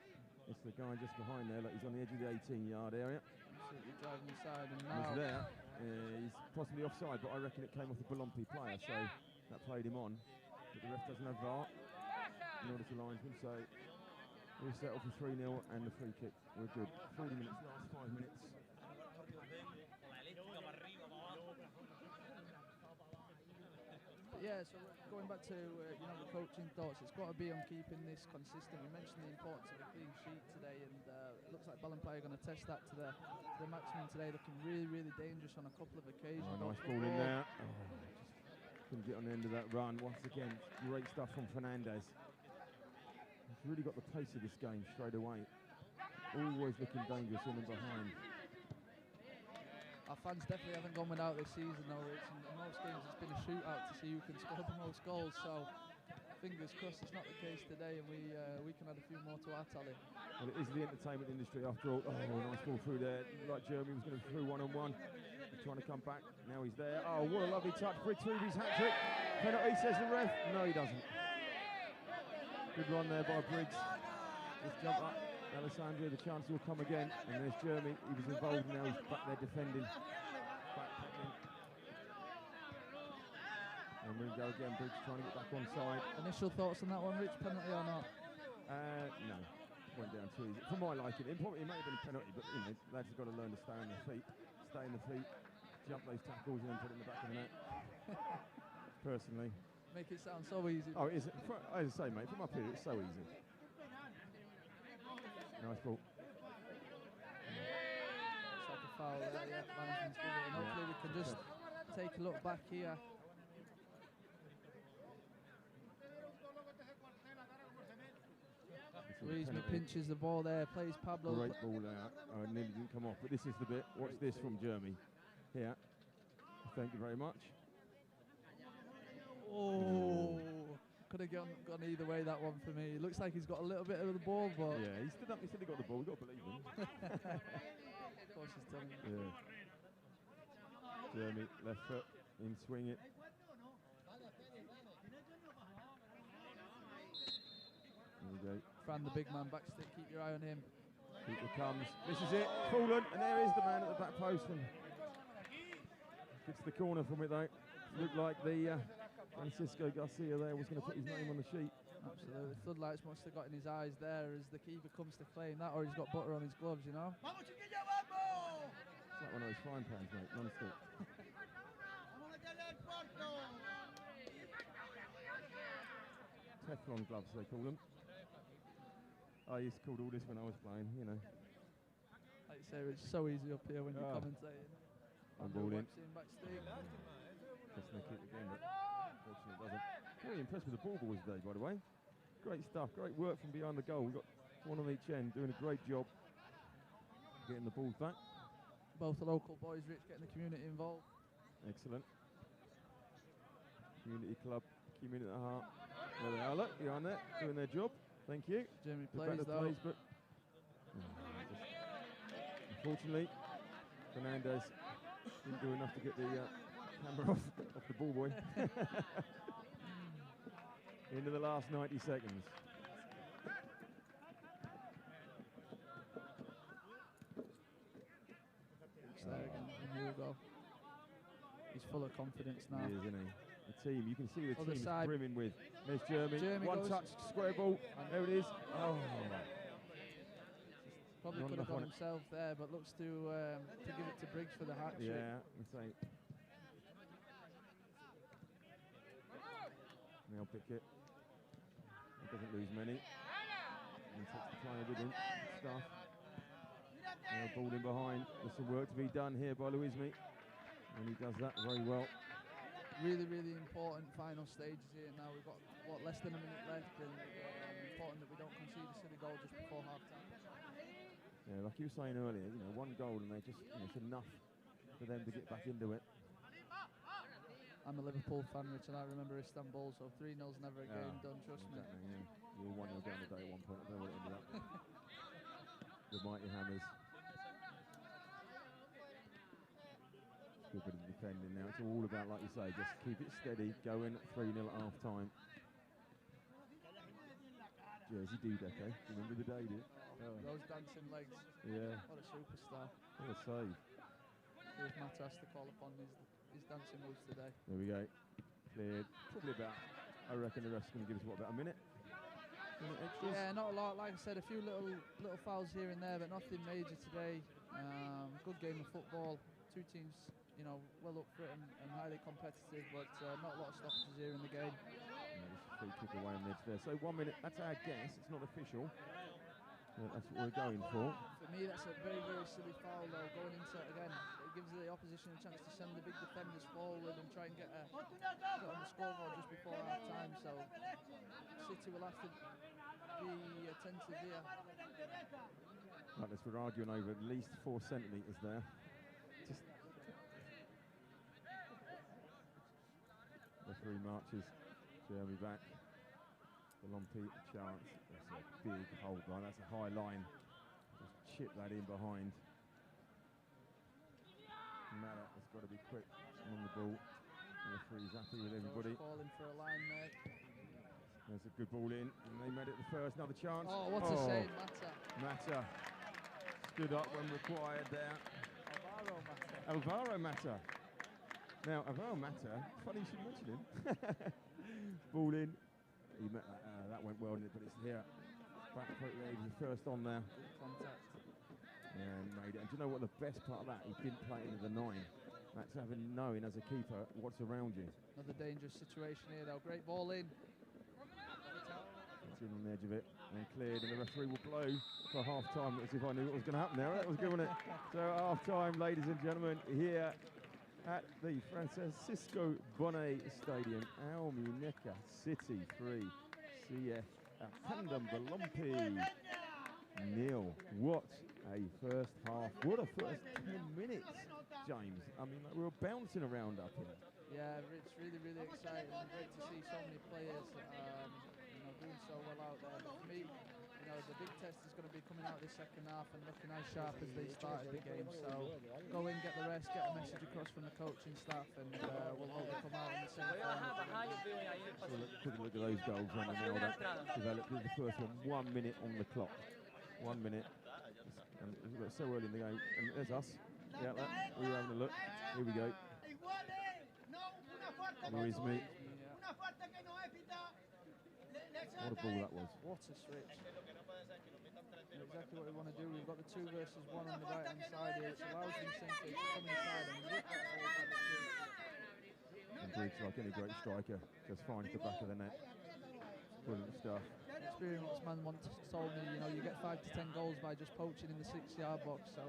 It's the guy just behind there, like he's on the edge of the 18-yard area. Absolutely driving inside, and now he's there. He's possibly offside, but I reckon it came off the Balompié player, so that played him on. But the ref doesn't have VAR in order to line him, so we'll settle for 3-0 and the free kick. We're good. 40 minutes, last 5 minutes. But yeah, so going back to the coaching thoughts, it's got to be on keeping this consistent. We mentioned the importance of a clean sheet today, and it looks like Balompié are going to test that to the maximum today. Looking really, really dangerous on a couple of occasions. Nice ball in there. Just couldn't get on the end of that run. Once again, great stuff from Fernandez. He's really got the pace of this game straight away. Always looking dangerous in and behind. Our fans definitely haven't gone without this season though, Rich. In most games it's been a shootout to see who can score the most goals, so fingers crossed it's not the case today and we can add a few more to our tally. Well, it is the entertainment industry after all. Nice ball through there. Like Jeremy was going to be through one-on-one. Trying to come back. Now he's there. Oh, what a lovely touch. Briggs through his hat-trick. Penalty, says the ref. No, he doesn't. Good run there by Briggs. Just jump up. Alessandro, the chance will come again. And there's Jeremy. He was involved, now he's back there defending. Backpacking. And we go again. Briggs trying to get back on side. Initial thoughts on that one, Rich? Penalty or not? No. Went down too easy. For my liking, it may have been a penalty, but lads have got to learn to stay on their feet. Stay on the feet. Jump those tackles and then put it in the back of the net. Personally. Make it sound so easy. Oh, is it? As I say, mate, from up here, it's so easy. Nice ball. It's like a foul there, yeah. Management's good. And hopefully we can just take a look back here. Griezmann pinches the ball there, plays Pablo. Great ball out. Oh, it nearly didn't come off, but this is the bit. Watch this from Jeremy. Here. Thank you very much. Oh, could have gone either way, that one for me. It looks like he's got a little bit of the ball, but... Yeah, he stood up, he said he got the ball. We've got to believe him. Of course he's done it. Yeah. Jeremy, left foot, in swing it. There we go. Fran, the big man, back stick, keep your eye on him. Keeper comes. This is it. Fallen, and there is the man at the back post. And gets the corner from it though. Looked like the Francisco Garcia there was going to put his name on the sheet. Absolutely. Floodlights must have got in his eyes there as the keeper comes to claim that, or he's got butter on his gloves, you know. It's like one of those frying pans, mate, non-stick. Teflon gloves, they call them. I used to call all this when I was playing, you know. Like you say, it's so easy up here when you're commentating. I'm ball in. Back stick. Just going to kick again, but unfortunately it doesn't. Really impressed with the ball boys today, by the way. Great stuff, great work from behind the goal. We've got one on each end, doing a great job getting the balls back. Both the local boys, Rich, getting the community involved. Excellent. Community club, community at the heart. There they are, look, behind there, doing their job. Thank you. Jeremy plays though. But Unfortunately, Fernandez didn't do enough to get the camera off the ball boy. Into the last 90 seconds. There again, Hugo. He's full of confidence now. He is, isn't he? The team, you can see the Other team is side. brimming with. There's Jeremy. One goes. touch, square ball. There it is. Oh. Probably Not could have enough on got himself there, but looks to give it to Briggs for the hat trick. Yeah, let's say. Now Pickett. He doesn't lose many. And he takes the player with him. Stuff. Now ball in behind. There's some work to be done here by Luismi. And he does that very well. Really, really important final stages here. Now we've got less than a minute left, and important that we don't concede a silly goal just before half time. Yeah, like you were saying earlier, you know, one goal and they just, it's enough for them to get back into it. I'm a Liverpool fan, Rich, and I remember Istanbul, so 3-0's never a game done, trust me. Yeah. You were 1-0 down the day at one point, I don't know what it ended up. The mighty Hammers. Good bit of defending now. It's all about, like you say, just keep it steady, go in 3-0 at half time. Jersey Dudek, eh? Remember the day, did? Oh. Those dancing legs. Yeah. What a superstar. What a save. Here's Matas to call upon his dancing moves today. There we go. Cleared. Probably about, I reckon the ref's going to give us, what, about a minute? Extras? Yeah, not a lot. Like I said, a few little fouls here and there, but nothing major today. Good game of football. Two teams, you know, well up for it and highly competitive, but not a lot of stoppages here in the game. Free kick away on the edge there. So 1 minute, that's our guess, it's not official. That's what we're going for. For me, that's a very, very silly foul though, going into it again. It gives the opposition a chance to send the big defenders forward and try and get on the scoreboard just before half time. So City will have to be attentive here. Like this, we're arguing over at least 4 centimetres there. Just referee marches. Jeremy back. Balompié chance. That's a big hold line. That's a high line. Just chip that in behind. Mala has got to be quick on the ball. The referee's happy with everybody. Calling for a line there. There's a good ball in, and they made it the first. Another chance. Oh, what a save, Mata stood up when required there. Alvaro Mata. Now, Alvaro Mata, funny you should mention him. Ball in. That went well, didn't it? But it's here. Back foot, he was the first on there. Good contact. And made it. And do you know what the best part of that? He didn't play it into the 9. That's knowing as a keeper what's around you. Another dangerous situation here, though. Great ball in. It's in on the edge of it and cleared, and the referee will blow for half time as if I knew what was going to happen there. That was good, wasn't it? So half time, ladies and gentlemen, here at the Francisco Bonnet Stadium, Almunecar City 3, CF ALHENDÍN BALOMPIÉ 0. What a first half. What a first 10 minutes, James. I mean, like, we were bouncing around up here. Yeah, it's really, really exciting and great to see so many players doing so well out there. But for me, the big test is going to be coming out this second half and looking as sharp as they started the game. So go in, get the rest, get a message across from the coaching staff, and we'll hope they come out in the semi-final. Quick look at those goals when they nailed up. Developed the first one, 1 minute on the clock. 1 minute. And it was so early in the game. And there's us. Yeah, we were having a look. Here we go. Luismi. What a ball that was. What a switch. Exactly what we want to do. We've got the 2 versus 1 on the right hand side here, which allows them simply to come inside and rip that ball back to. And Briggs, like any great striker, just finds the back of the net. Brilliant stuff. Experienced man once told me, you get 5 to 10 goals by just poaching in the 6-yard box. So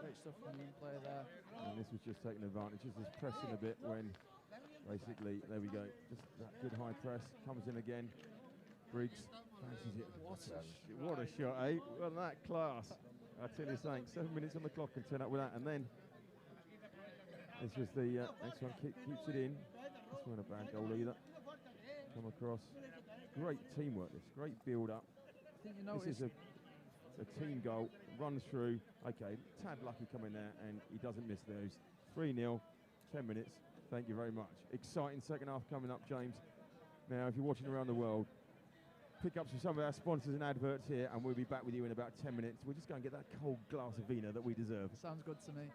great stuff from the player there. And this was just taking advantage, just pressing a bit when basically, there we go, just that good high press, comes in again. Briggs fancies it. What a shot, eh? Wasn't that class? I tell you something, 7 minutes on the clock and turn up with that. And then, this was the next one, keeps it in. This wasn't a bad goal either. Come across. Great teamwork, this, great build up. I think this is a a team goal, runs through. Okay, tad lucky coming there, and he doesn't miss those. 3-0, 10 minutes. Thank you very much. Exciting second half coming up, James. Now, if you're watching around the world, pick up some of our sponsors and adverts here, and we'll be back with you in about 10 minutes. We'll just go and get that cold glass of vino that we deserve. Sounds good to me.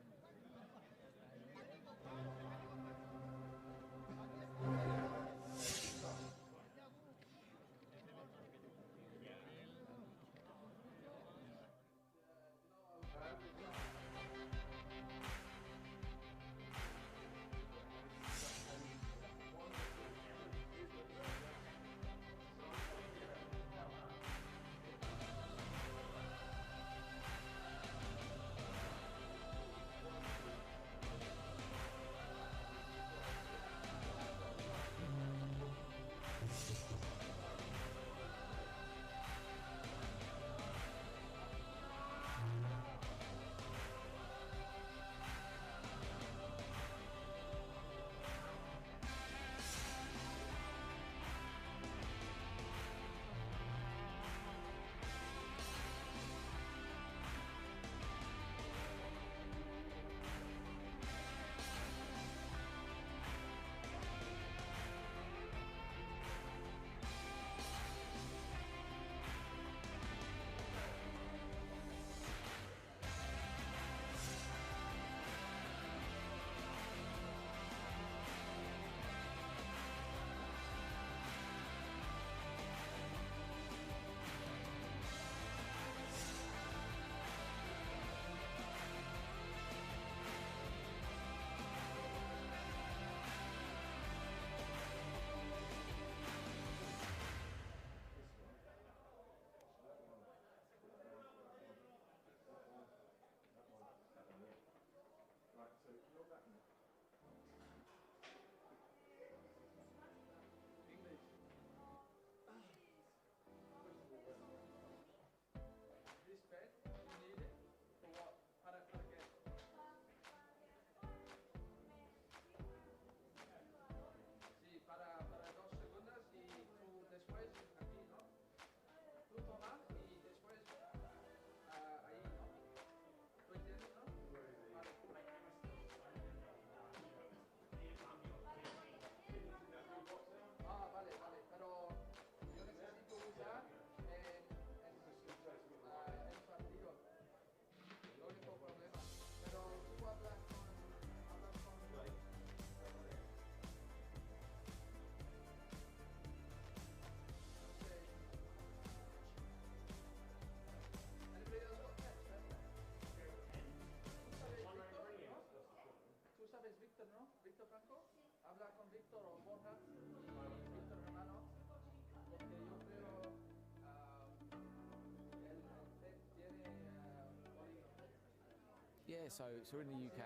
Yeah, so we're in the UK,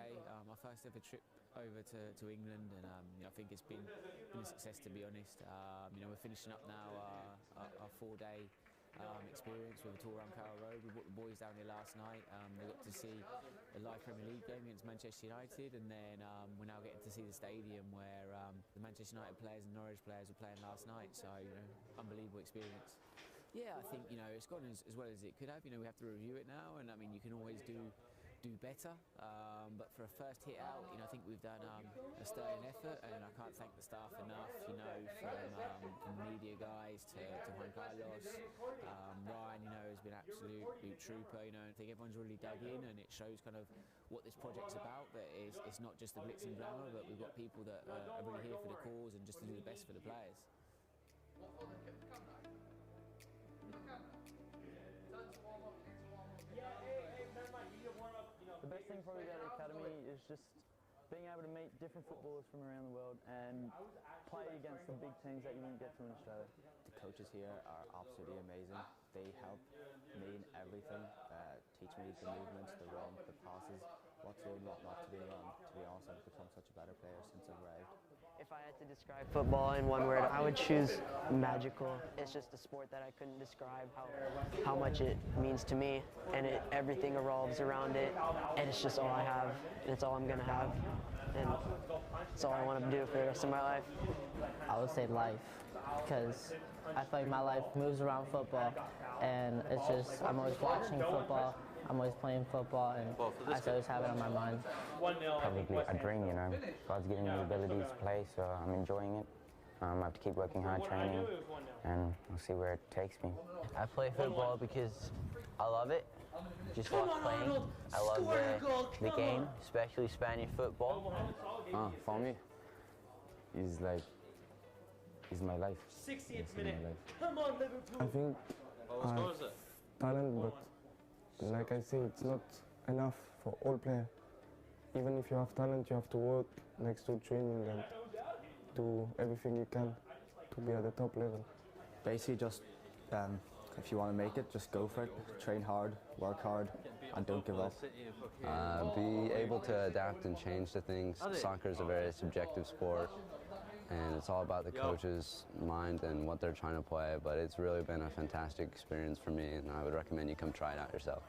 my first ever trip over to England, and you know, I think it's been a success, to be honest. You know, we're finishing up now our 4-day experience with a tour around Carrow Road. We brought the boys down here last night. They got to see the live Premier League game against Manchester United, and then we're now getting to see the stadium where the Manchester United players and Norwich players were playing last night. So, you know, unbelievable experience. Yeah, I think, you know, it's gone as well as it could have. You know, we have to review it now, and I mean, you can always do better, but for a first hit out, you know, I think we've done a sterling effort, and I can't thank the staff enough, you know, from media guys to Juan Carlos, Ryan, you know, has been absolute trooper, you know. I think everyone's really dug in, and it shows kind of what this project's about, that it's not just the glitz and glamour, but we've got people that are really here for the cause and just to do the best for the players. The best thing probably about the academy is just being able to meet different footballers from around the world and play against the big teams that you wouldn't get to in Australia. The coaches here are absolutely amazing. They help me in everything, teach me the movements, the run, the passes, what to do and what not to do. And to be honest, I've become such a better player since I've arrived. If I had to describe football in one word, I would choose magical. It's just a sport that I couldn't describe how much it means to me, and everything revolves around it, and it's just all I have, and it's all I'm gonna have, and it's all I want to do for the rest of my life. I would say life. because I feel like my life moves around football, and it's just I'm always watching football, I'm always playing football, and I just always have it on my mind. Probably a dream, you know. God's given me the ability to play, so I'm enjoying it. I have to keep working hard, training, and we'll see where it takes me. I play football because I love it. Just watch playing. I love the game, especially Spanish football. For me, it's like, it's my life. 60th minute. Come on, Liverpool. I think I have talent, but like I say, it's not enough for all players. Even if you have talent, you have to work next to training and do everything you can to be at the top level. Basically, just if you want to make it, just go for it. Train hard, work hard, and don't give up. Be able to adapt and change to things. Soccer is a very subjective sport, and it's all about the coach's mind and what they're trying to play, but it's really been a fantastic experience for me, and I would recommend you come try it out yourself.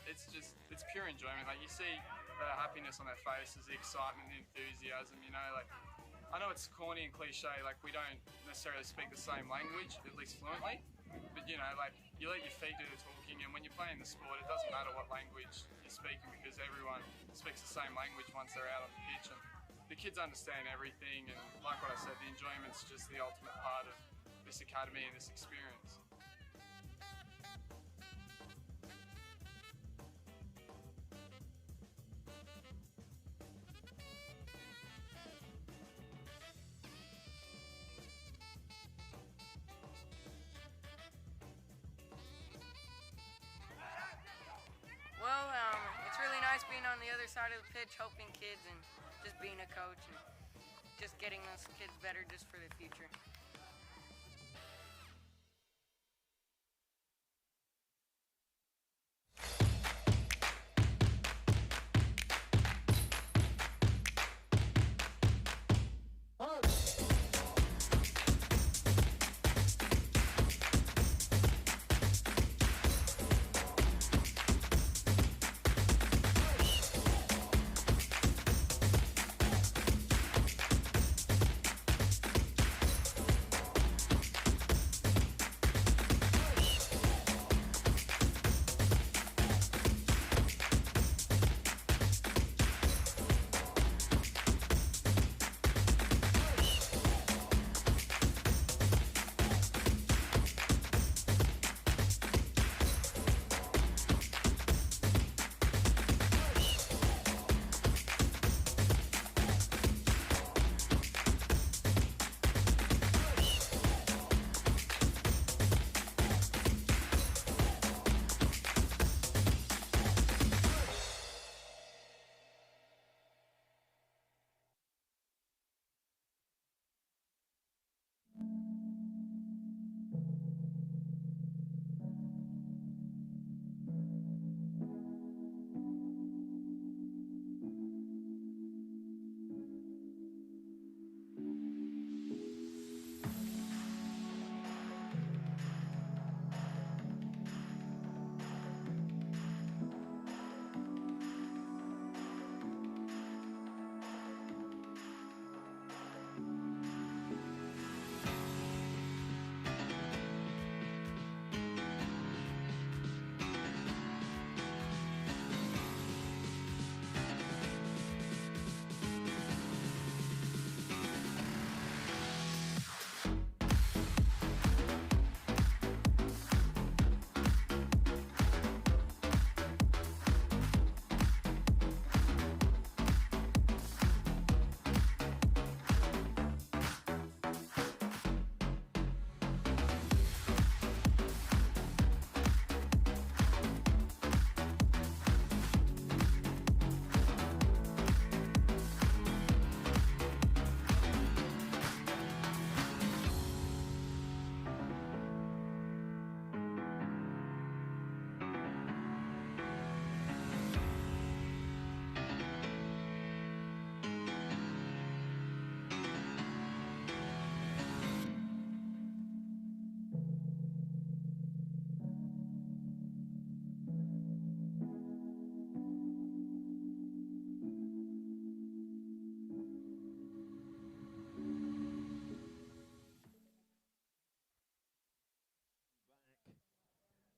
it's pure enjoyment. Like, you see the happiness on their faces, the excitement, the enthusiasm, you know, like, I know it's corny and cliche, like, we don't necessarily speak the same language, at least fluently, but, you know, like, you let your feet do the talking, and when you're playing the sport, it doesn't matter what language you're speaking, because everyone speaks the same language once they're out on the pitch, and the kids understand everything, and like what I said, the enjoyment's just the ultimate part of this academy and this experience. Well, it's really nice being on the other side of the pitch, helping kids, and just being a coach and just getting those kids better just for the future.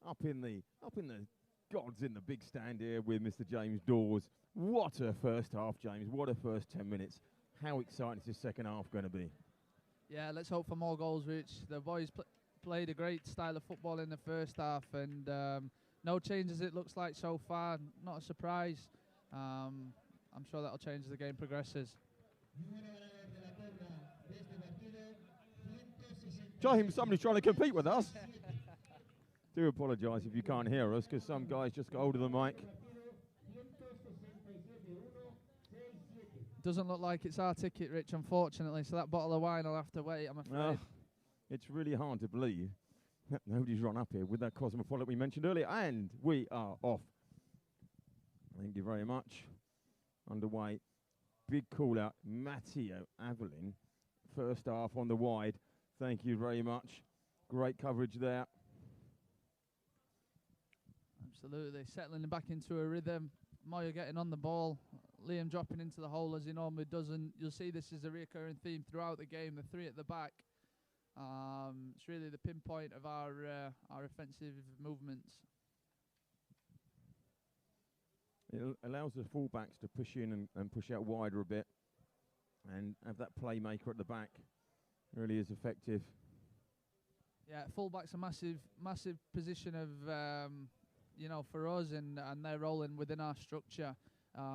Up in the gods in the big stand here with Mr. James Dawes. What a first half, James. What a first 10 minutes. How exciting is this second half going to be? Yeah, let's hope for more goals, Rich. The boys played a great style of football in the first half, and no changes it looks like so far. Not a surprise. I'm sure that'll change as the game progresses. James, somebody's trying to compete with us. Do apologise if you can't hear us, because some guys just got hold of the mic. Doesn't look like it's our ticket, Rich, unfortunately, so that bottle of wine will have to wait, I'm afraid. It's really hard to believe that nobody's run up here with that Cosmopolitan we mentioned earlier, and we are off. Thank you very much. Underway. Big call out, Matteo Avelin. First half on the wide. Thank you very much. Great coverage there. Absolutely, settling back into a rhythm. Moya getting on the ball, Liam dropping into the hole as he normally does, and you'll see this is a recurring theme throughout the game. The three at the back. It's really the pinpoint of our offensive movements. It allows the fullbacks to push in and push out wider a bit, and have that playmaker at the back. Really is effective. Yeah, fullback's a massive position of you know, for us, and they're rolling within our structure.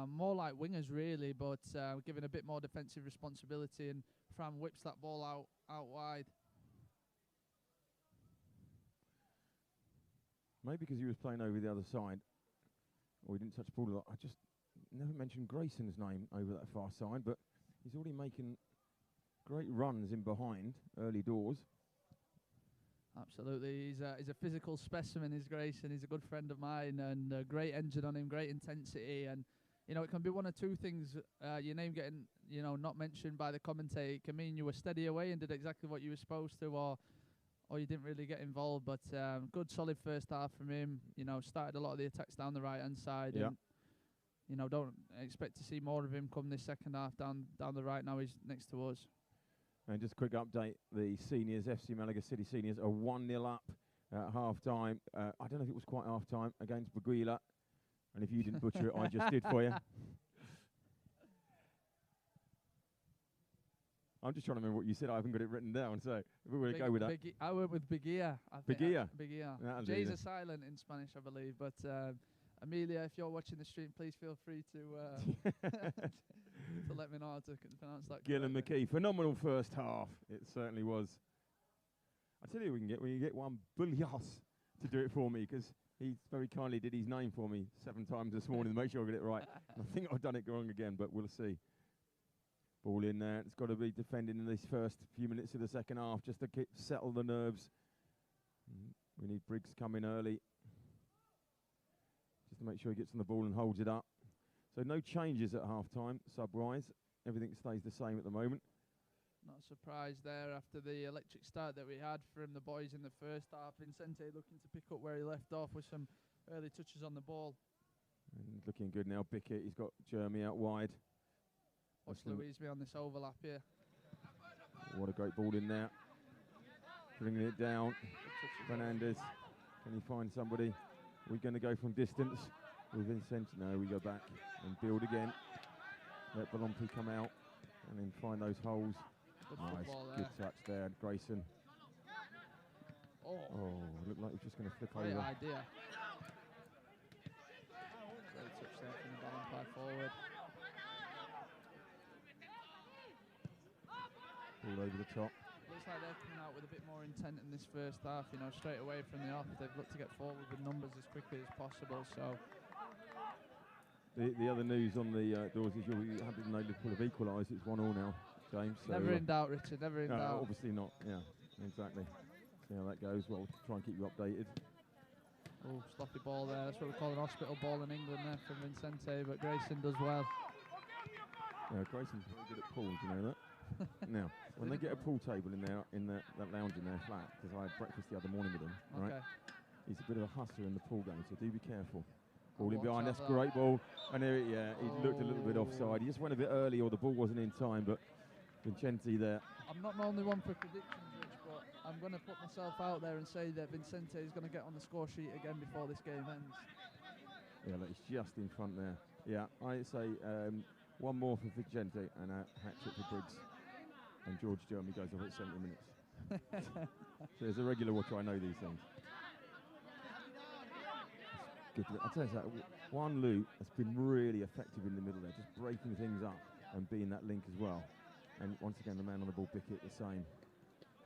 More like wingers really, but given a bit more defensive responsibility, and Fran whips that ball out wide. Maybe because he was playing over the other side, or he didn't touch the ball a lot. I just never mentioned Grayson's name over that far side, but he's already making great runs in behind early doors. Absolutely, he's a physical specimen, is Grayson. He's a good friend of mine, and a great engine on him, great intensity, and you know, it can be one of two things. Your name getting, you know, not mentioned by the commentator. It can mean you were steady away and did exactly what you were supposed to, or you didn't really get involved. But good, solid first half from him. You know, started a lot of the attacks down the right-hand side. Yeah. And, you know, don't expect to see more of him come this second half down the right. Now he's next to us. And just a quick update, the seniors, FC Malaga City seniors, are 1-0 up at half-time. I don't know if it was quite half-time against Baguila. And if you didn't butcher it, I just did for you. I'm just trying to remember what you said. I haven't got it written down, so we're going to go with that. I went with Beguilla. Beguilla? Beguilla. J's are silent in Spanish, I believe. But Amelia, if you're watching the stream, please feel free to to let me know how to pronounce that. Gillen McKee, phenomenal first half. It certainly was. I tell you, we can get one Bullias to do it for me, because he very kindly did his name for me 7 times this morning to make sure I get it right. I think I've done it wrong again, but we'll see. Ball in there. It's got to be defending in these first few minutes of the second half just to settle the nerves. We need Briggs coming early just to make sure he gets on the ball and holds it up. So no changes at half-time, sub-wise. Everything stays the same at the moment. Not surprised there after the electric start that we had from the boys in the first half. Vincente looking to pick up where he left off with some early touches on the ball. And looking good now. Bickett, he's got Jeremy out wide. Watch Louise be on this overlap here. What a great ball in there. Bringing it down. Fernandez, can he find somebody? We're going to go from distance with Vincent. No, we go back and build again. Let Balompié come out and then find those holes. Nice, good touch there, Grayson. Oh, looked like he's just going to flip over. Great idea. Great touch there from the Balompié forward. All over the top. Looks like they're coming out with a bit more intent in this first half. You know, straight away from the off, they've looked to get forward with numbers as quickly as possible. So the other news on the doors is you'll be happy to know Liverpool have equalised. It's 1-1 now, James. So never in doubt, Richard. Never in doubt. Obviously not. Yeah, exactly. See how that goes. Well, we'll try and keep you updated. Oh, sloppy ball there. That's what we call an hospital ball in England there from Vincente, but Grayson does well. Yeah, Grayson's very good at pools, you know that? Now, when they get a pool table in there, that lounge in their flat, because I had breakfast the other morning with him, right? He's a bit of a hustler in the pool game, so do be careful. Ball in behind, that's a great ball. And there, he looked a little bit offside. He just went a bit early, or the ball wasn't in time, but Vincente there. I'm not normally one for predictions, Rich, but I'm going to put myself out there and say that Vincente is going to get on the score sheet again before this game ends. Yeah, look, he's just in front there. Yeah, I'd say one more for Vincente and a hat-trick for Briggs. And George Jeremy goes off at 70 minutes. So as a regular watcher, I know these things. Good. I'll tell you that, Juan Lu has been really effective in the middle there, just breaking things up and being that link as well. And once again, the man on the ball, Bickett, the same.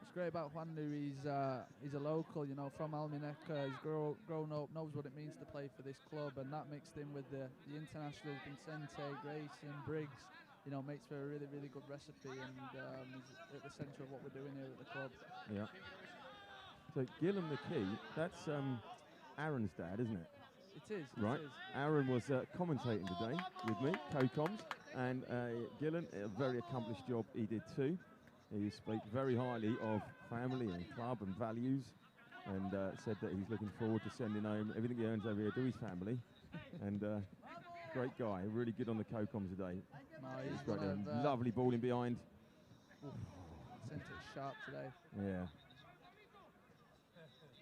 What's great about Juan Lu, he's a local, you know, from Almunecar. He's grown up, knows what it means to play for this club, and that mixed in with the internationals, Vincente, Grayson, Briggs. You know, makes for a really, really good recipe, and is at the centre of what we're doing here at the club. Yeah. So Gillen McKee, that's Aaron's dad, isn't it? It is. Right. It is. Aaron was commentating today with me, co-coms, and Gillen, a very accomplished job he did too. He spoke very highly of family and club and values, and said that he's looking forward to sending home everything he earns over here to his family. And great guy, really good on the co-coms today. No, he's great. one of, Lovely ball in behind. Sent it sharp today. Yeah.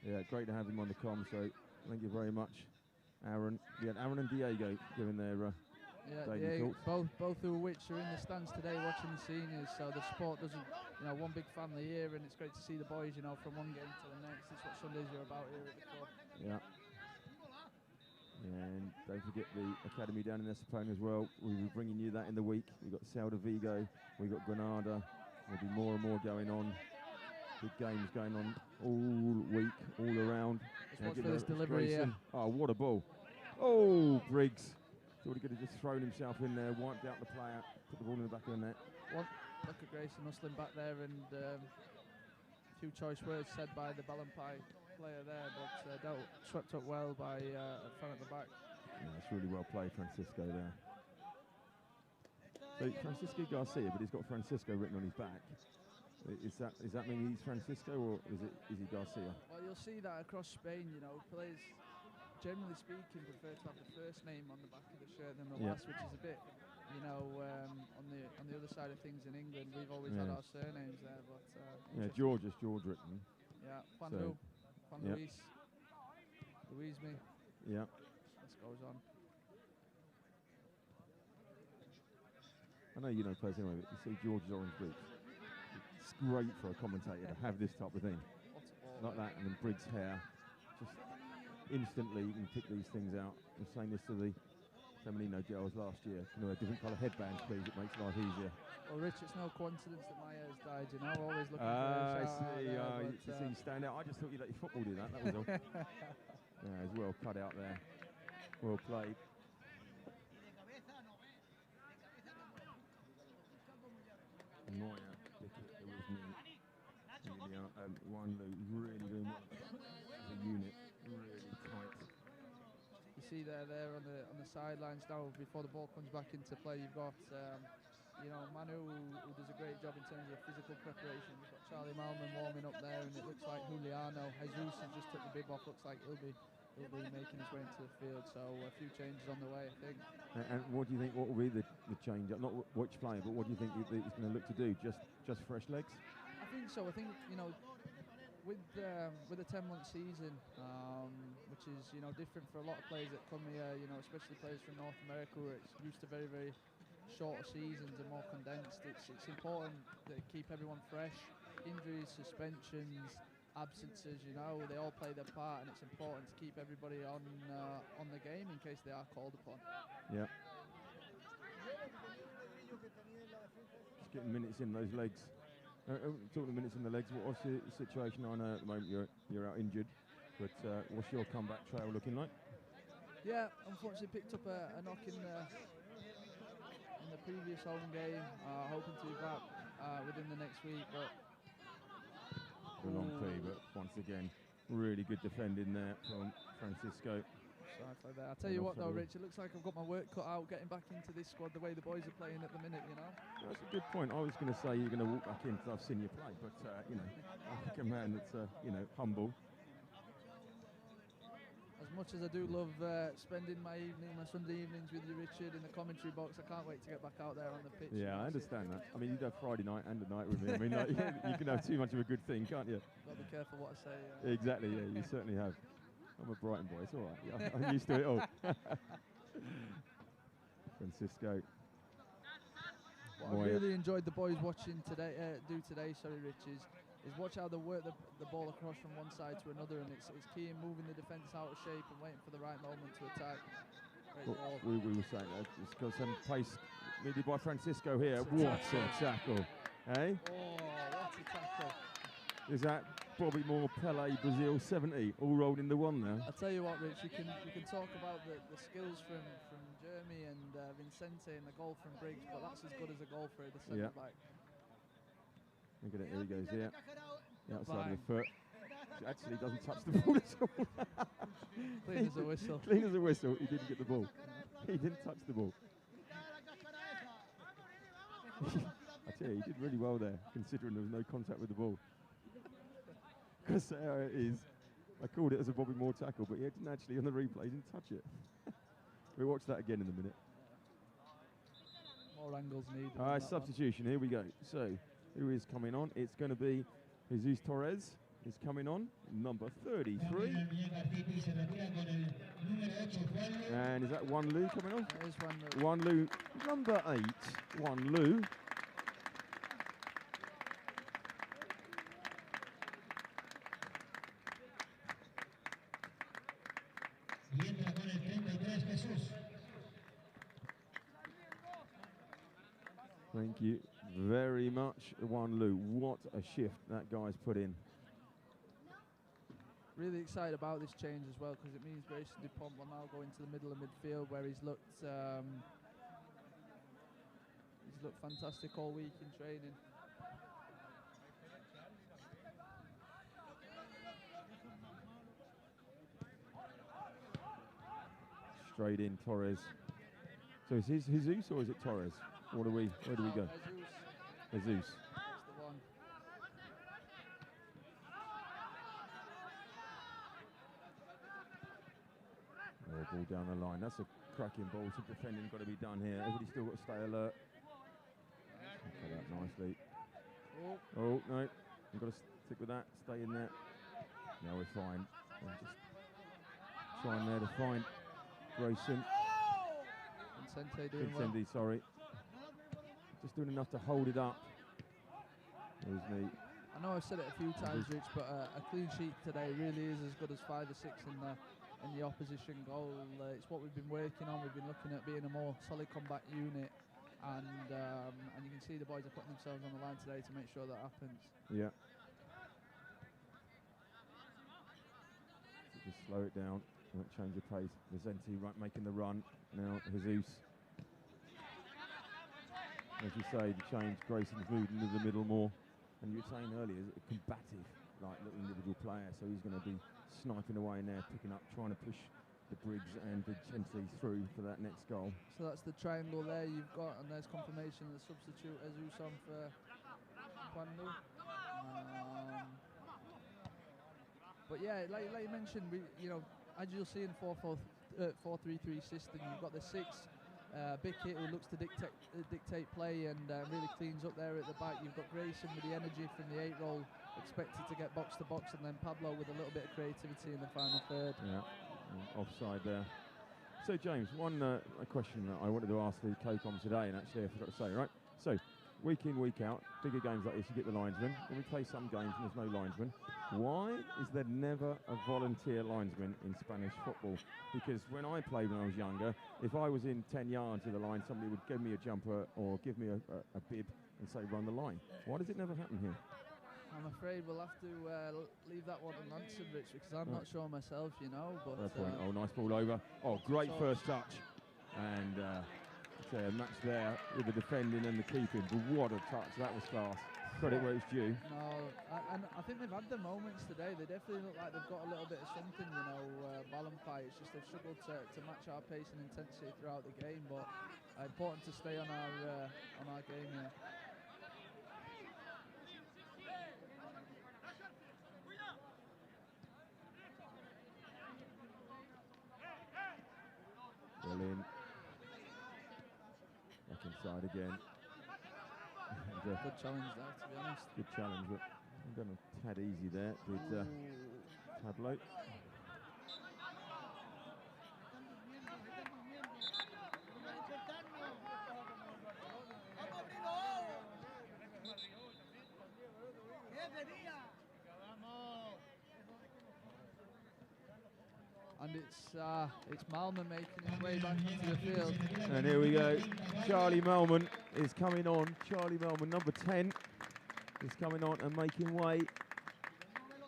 Yeah, great to have him on the com, so thank you very much, Aaron. We had Aaron and Diego giving their yeah, both of which are in the stands today watching the seniors, so the sport doesn't, one big family here, and it's great to see the boys, from one game to the next. That's what Sundays are about here at the club. Yeah. And don't forget the academy down in Estepona as well. We'll be bringing you that in the week. We've got Celta Vigo, we've got Granada. There'll be more and more going on. Big games going on all week, all around. Let's watch for this delivery here. Oh, what a ball. Oh, Briggs. Thought he could have just thrown himself in there, wiped out the player, put the ball in the back of the net. Look at Grayson hustling back there, and a few choice words said by the Balompié player there, but swept up well by front at the back. Yeah, it's really well played, Francisco there. So Francisco Garcia, but he's got Francisco written on his back. Is that mean he's Francisco, or is he Garcia? Well, you'll see that across Spain. Players, generally speaking, prefer to have the first name on the back of the shirt than the last, which is a bit, on the other side of things in England, we've always had our surnames there. But George written. Yeah, Juan yeah. Luis me. Yeah. This goes on. I know you know players anyway, but you see George's orange boots. It's great for a commentator to have this type of thing. Like that, and then Briggs' hair. Just instantly you can pick these things out. I was saying this to the Femenino girls last year. Wear different colour headbands, please. It makes life easier. Well, Rich, it's no coincidence that my hair's dyed. Always looking for a shout I see. out there, You see you stand out. I just thought you let your football do that. That was all. Yeah, it's well cut out there. Well played. Moya, it was me. One really doing well. The unit really tight. You see there on the sidelines now. Before the ball comes back into play, you've got Manu who does a great job in terms of physical preparation. You've got Charlie Malman warming up there, and it looks like Juliano Jesus has just took the bib off. Looks like he'll be making his way into the field. So a few changes on the way, I think. And what do you think? What will be the change? Not which player, but what do you think he's going to look to do? Just fresh legs? I think so. I think with a 10-month season, which is different for a lot of players that come here. Especially players from North America, where it's used to very very shorter seasons and more condensed. It's important to keep everyone fresh. Injuries, suspensions, absences, they all play their part, and it's important to keep everybody on the game in case they are called upon. Yeah. Just getting minutes in those legs. Talking minutes in the legs, what's the situation? I know at the moment you're out injured, but what's your comeback trail looking like? Yeah, unfortunately picked up a knock in the previous home game. Hoping to be back within the next week, but long play, but once again, really good defending there from Francisco. I'll tell you what though, Rich, it looks like I've got my work cut out getting back into this squad the way the boys are playing at the minute, That's a good point. I was going to say you're going to walk back in because I've seen you play, but, like a man that's, humble. As much as I do love spending my Sunday evenings with you, Richard, in the commentary box, I can't wait to get back out there on the pitch. Yeah, I understand that. I mean, you'd have Friday night and a night with me. I mean, you can have too much of a good thing, can't you? Got to be careful what I say. Exactly, yeah, you certainly have. I'm a Brighton boy, it's all right. Yeah, I'm used to it all. Francisco. What I really enjoyed the boys watching today, Rich, is watch how they work the ball across from one side to another, and it's key in moving the defence out of shape and waiting for the right moment to attack. We were saying that. It's got some pace needed by Francisco here. What a tackle, eh? Oh, what a tackle. Is that Bobby Moore, Pele, Brazil 70, all rolled into one there? I'll tell you what, Rich, you can talk about the skills from Jeremy and Vincente and the goal from Briggs, but that's as good as a goal for the centre back. Look at it, here he goes, yeah. The outside of the foot. He actually doesn't touch the ball at all. Clean as a whistle. Clean as a whistle, he didn't get the ball. He didn't touch the ball. I tell you, he did really well there, considering there was no contact with the ball. Casera is I called it as a Bobby Moore tackle, but he didn't actually, on the replay, he didn't touch it. We'll watch that again in a minute. More angles needed. Substitution, here we go. So, who is coming on? It's going to be Jesus Torres is coming on, number 33. And is that Wan Lu coming on? That is Wan Lu, number 8, Wan Lu. Thank you very much, Wan Lu. What a shift that guy's put in. Really excited about this change as well, because it means Grayson Dupont will now go into the middle of midfield, where he's looked fantastic all week in training. Straight in, Torres. So is this Jesus or is it Torres? Where do we go? Jesus. That's the one. Ball down the line. That's a cracking ball. Some defending got to be done here. Everybody's still got to stay alert. Play that nicely. Oh, no. You've got to stick with that. Stay in there. Now we're fine. I'm just trying there to find Grayson. Vincente, sorry. Just doing enough to hold it up. There's me. I know I've said it a few times, Rich, but a clean sheet today really is as good as 5 or 6 in the opposition goal. It's what we've been working on. We've been looking at being a more solid combat unit, and you can see the boys are putting themselves on the line today to make sure that happens. Yeah. So just slow it down. Don't change your pace. Vicente making the run. Now Jesus. As you say, the change. Grayson's moved into the middle more. And you were saying earlier, a combative, like little individual player. So he's going to be sniping away in there, picking up, trying to push the Briggs and Vicente through for that next goal. So that's the triangle there you've got, and there's confirmation of the substitute Jesus on for Quando. But yeah, like you mentioned, as you'll see in 4-3-3 system, you've got the 6 big hit who looks to dictate play and really cleans up there at the back. You've got Grayson with the energy from the 8 roll, expected to get box to box, and then Pablo with a little bit of creativity in the final third. Yeah, offside there. So James, a question that I wanted to ask the co-com today, and actually I forgot to say, right? So week in, week out, bigger games like this, you get the linesman. When we play some games and there's no linesman, why is there never a volunteer linesman in Spanish football? Because when I played when I was younger, if I was in 10 yards of the line, somebody would give me a jumper or give me a bib and say run the line. Why does it never happen here? I'm afraid we'll have to leave that one unanswered, Rich, because I'm not sure myself, But oh, nice ball over. Oh, great first touch. And a match there with the defending and the keeping. But what a touch. That was class. Credit where it's due. No, and I think they've had their moments today. They definitely look like they've got a little bit of something, Balompié. It's just they've struggled to match our pace and intensity throughout the game, but important to stay on our game here. Well in. Back inside again. Good challenge there, to be honest. Good challenge, but I've done a tad easy there with Pablo. And it's Malman making his way back into the field. And here we go. Charlie Melman is coming on. Charlie Melman, number 10, is coming on and making way.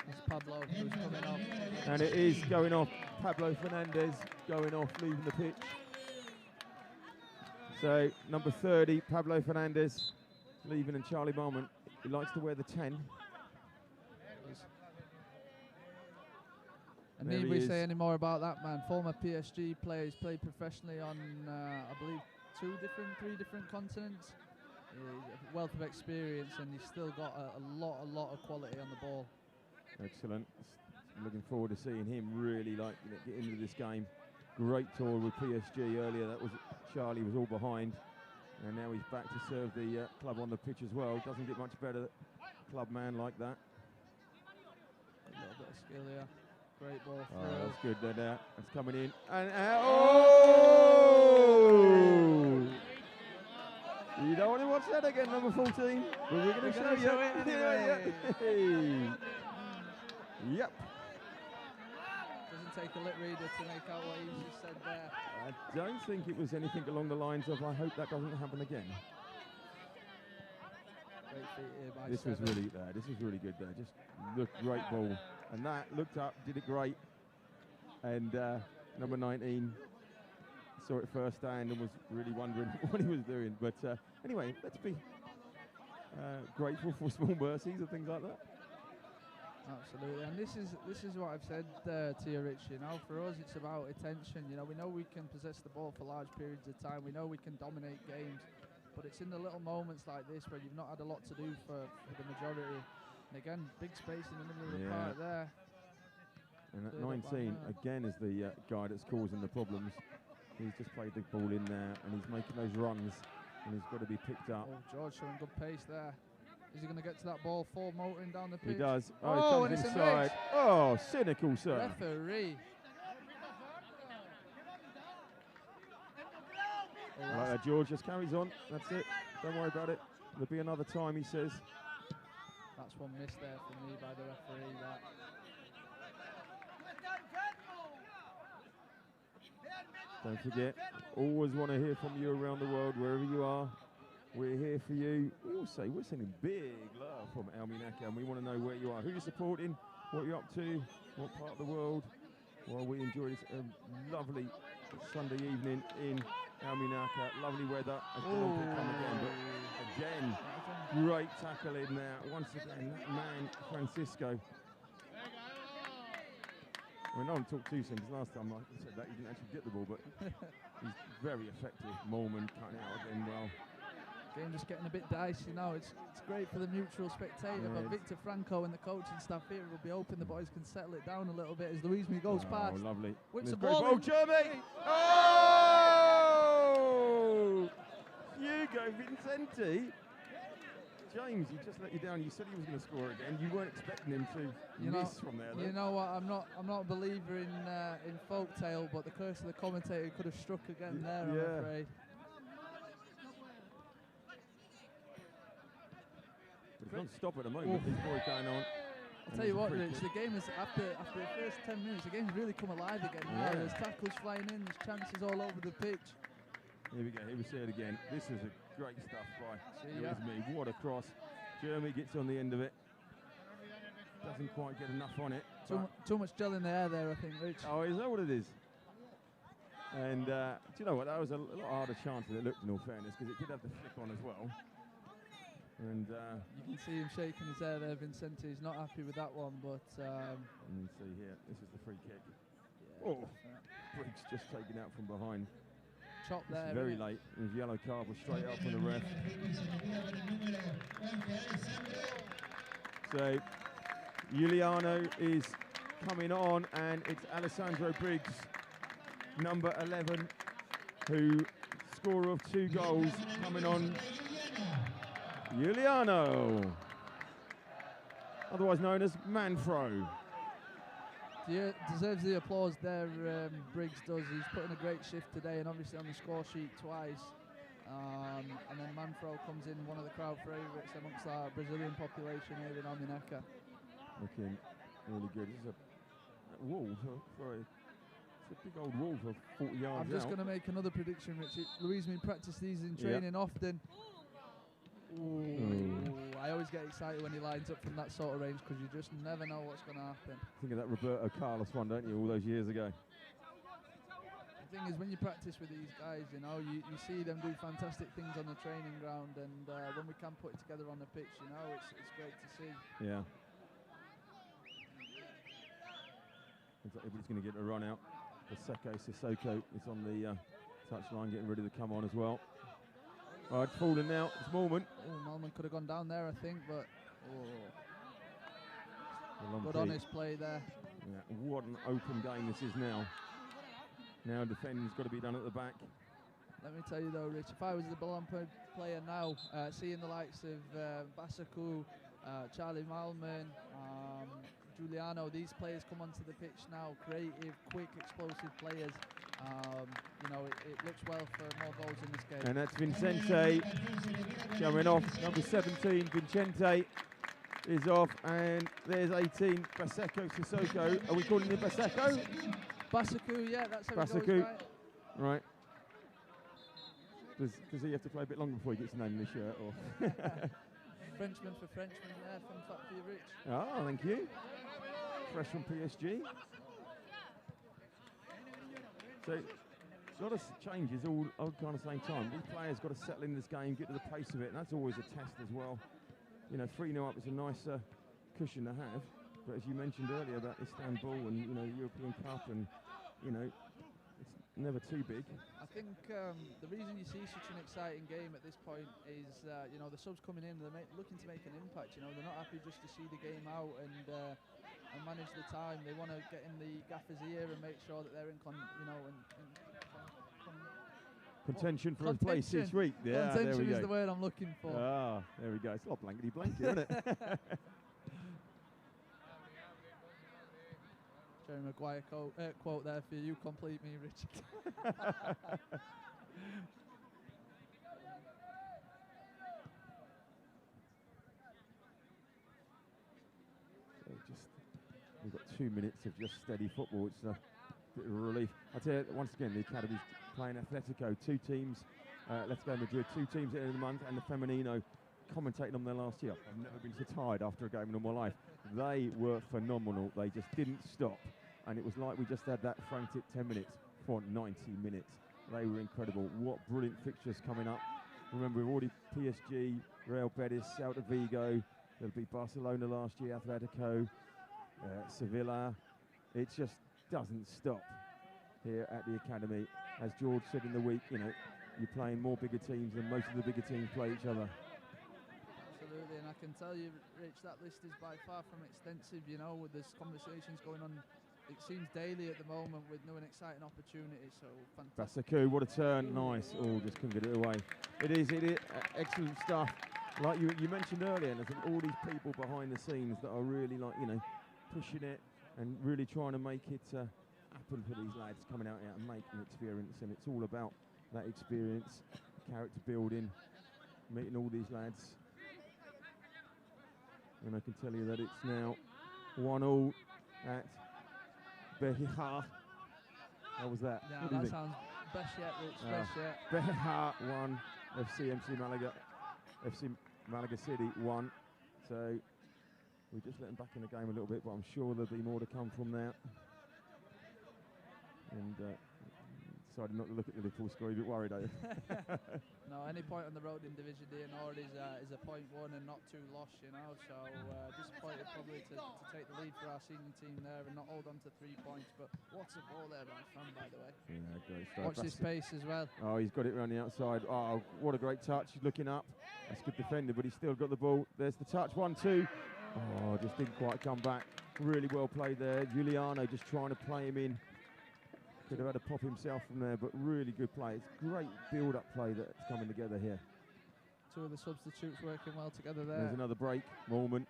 It's Pablo who's coming off. And it is going off. Pablo Fernandez going off, leaving the pitch. So number 30, Pablo Fernandez leaving, and Charlie Melman, he likes to wear the 10. And need we say any more about that man? Former PSG player, he's played professionally on, I believe, 3 different continents. A wealth of experience, and he's still got a lot of quality on the ball. Excellent. looking forward to seeing him really get into this game. Great tour with PSG earlier. That was Charlie was all behind, and now he's back to serve the club on the pitch as well. Doesn't get much better, club man like that. A little bit of skill here. Great ball. Oh, that's good. That's coming in and out. Oh! You don't want to watch that again, number 14. But we're going to show you. It anyway. Yep. Doesn't take a lip reader to make out what he's just said there. I don't think it was anything along the lines of, I hope that doesn't happen again. Great feet here by This was really good there. Just looked great ball. And that looked up, did it great. And number 19 saw it firsthand and was really wondering what he was doing. But anyway, let's be grateful for small mercies and things like that. Absolutely, and this is what I've said to you, Rich. You know, for us, it's about attention. You know, we know we can possess the ball for large periods of time. We know we can dominate games, but it's in the little moments like this where you've not had a lot to do for the majority. And again, big space in the middle of the park there. And at 19, again, is the guy that's causing the problems. He's just played the ball in there, and he's making those runs, and he's got to be picked up. Oh, George showing good pace there. Is he going to get to that ball full motoring down the pitch? He does. Oh, he and comes it's inside. Oh, cynical, sir. Referee. Right, George just carries on. That's it. Don't worry about it. There'll be another time, he says. That's one miss there for me by the referee. That. Don't forget, always want to hear from you around the world, wherever you are. We're here for you. We're sending big love from Almunecar, and we want to know where you are, who you're supporting, what you're up to, what part of the world, while we enjoy this lovely Sunday evening in Almunecar. Lovely weather. As the Olympic come again, but again, great tackle in there. Once again, that man, Francisco. I mean, I don't talk too soon, because last time I said that, he didn't actually get the ball, but he's very effective. Molman cutting out again well. Game just getting a bit dicey now. It's great for the neutral spectator, but Victor Franco and the coaching staff here will be hoping the boys can settle it down a little bit as Louise goes past. Oh, lovely. Whips the ball. Oh, Jeremy! Oh! Hugo Vincenti. James, he just let you down. You said he was going to score again. You weren't expecting him to miss from there, though. You know what? I'm not a believer in folktale, but the curse of the commentator could have struck again there, I'm afraid. It's not stop at the moment. These boys going on. I'll tell you what, Rich, the game is after the first 10 minutes, the game's really come alive again. Yeah. There's tackles flying in, there's chances all over the pitch. Here we go. Here we see it again. This is a great stuff by me. What a cross. Jeremy gets on the end of it. Doesn't quite get enough on it. Too much gel in the air there, I think, Rich. Oh, is that what it is? And do you know what? That was a lot harder chance than it looked, in all fairness, because it did have the flick on as well. And you can see him shaking his hair there, Vincenti. He's not happy with that one, but... let me see here. This is the free kick. Yeah, oh, Briggs just taken out from behind. Chop there. Very late. His yellow card was straight up from the ref. So, Giuliano is coming on, and it's Alessandro Briggs, number 11, who scorer of 2 goals, coming on. Giuliano, otherwise known as Manfro. Deserves the applause there, Briggs does. He's put in a great shift today, and obviously on the score sheet twice. And then Manfro comes in, one of the crowd favourites amongst our Brazilian population here in Almunecar. Looking really good. This is a wall for it's a big old wall for 40 yards I'm just going to make another prediction, Richard. Louise practice these in training often. Ooh. I always get excited when he lines up from that sort of range, because you just never know what's going to happen. Think of that Roberto Carlos one, don't you, all those years ago? The thing is, when you practice with these guys, you know, you see them do fantastic things on the training ground, and when we can put it together on the pitch, you know, it's great to see. Yeah. Looks like everybody's going to get a run out. Sissoko is on the touchline, getting ready to come on as well. Right, falling now. It's Molman. Oh, Molman could have gone down there, I think, but good honest play there. Yeah, what an open game this is now. Now defending's got to be done at the back. Let me tell you though, Rich, if I was the Balompié player now, seeing the likes of Basaku, Charlie Malman, Giuliano, these players come onto the pitch now, creative, quick, explosive players. You know, it looks well for more goals in this game. And that's Vincente coming off. Number 17, Vincente is off, and there's 18, Baseko Sissoko. Are we calling him Baseko? Basaku, yeah, that's how Basaku. he goes, Right. Does he have to play a bit longer before he gets his name in the shirt? Or Frenchman for Frenchman there, fun fact for you, Rich. Oh, thank you. Fresh from PSG. So, a lot of changes all kind of same time. These players got to settle in this game, get to the pace of it, and that's always a test as well. You know, 3-0 up is a nice cushion to have, but as you mentioned earlier about Istanbul and, you know, European Cup and, you know, it's never too big. I think the reason you see such an exciting game at this point is, you know, the subs coming in, they're looking to make an impact. You know, they're not happy just to see the game out and manage the time. They want to get in the gaffer's ear and make sure that they're in, Contention for a place each week. Yeah, contention there we go. is the word I'm looking for. Ah, there we go. It's a lot blankety blanky, isn't it? Jerry Maguire quote there for you. Complete me, Richard. We've got 2 minutes of just steady football. It's a bit of a relief. I tell you, once again, the Academy's playing Atletico. 2 teams, Atletico Madrid, 2 teams at the end of the month, and the Femenino commentating on their last year. I've never been so tired after a game in all my life. They were phenomenal. They just didn't stop. And it was like we just had that frantic 10 minutes for 90 minutes. They were incredible. What brilliant fixtures coming up. Remember, we've already PSG, Real Betis, Celta Vigo. There'll be Barcelona last year, Atletico, Sevilla. It just doesn't stop here at the Academy. As George said in the week, you know, you're playing more bigger teams than most of the bigger teams play each other. Absolutely, and I can tell you, Rich, that list is by far from extensive, you know, with there's conversations going on, it seems daily at the moment with new and exciting opportunities, so fantastic. Basaku, what a turn, nice. Oh, just couldn't get it away. It is excellent stuff. Like you mentioned earlier, and there's all these people behind the scenes that are really, like, you know, pushing it and really trying to make it happen for these lads coming out here and make an experience, and it's all about that experience, character building, meeting all these lads. And I can tell you that it's now 1-1 at Behar. How was that? Yeah, that sounds best yet, Rich, best yet. Behar 1, FC Malaga City 1. So we just let them back in the game a little bit, but I'm sure there'll be more to come from there. And decided not to look at the Liverpool score, a bit worried, are you? No, any point on the road in Division D North is a point won and not 2 lost, you know. So disappointed probably to take the lead for our senior team there and not hold on to 3 points. But what's a ball there by Fan, by the way? Yeah, great stuff. Watch this pace as well. Oh, he's got it around the outside. Oh, what a great touch. He's looking up. That's good defender, but he's still got the ball. There's the touch, 1-2. Oh, just didn't quite come back. Really well played there. Giuliano just trying to play him in. Could have had a pop himself from there, but really good play. It's great build-up play that's coming together here. 2 of the substitutes working well together there. There's another break. Mormon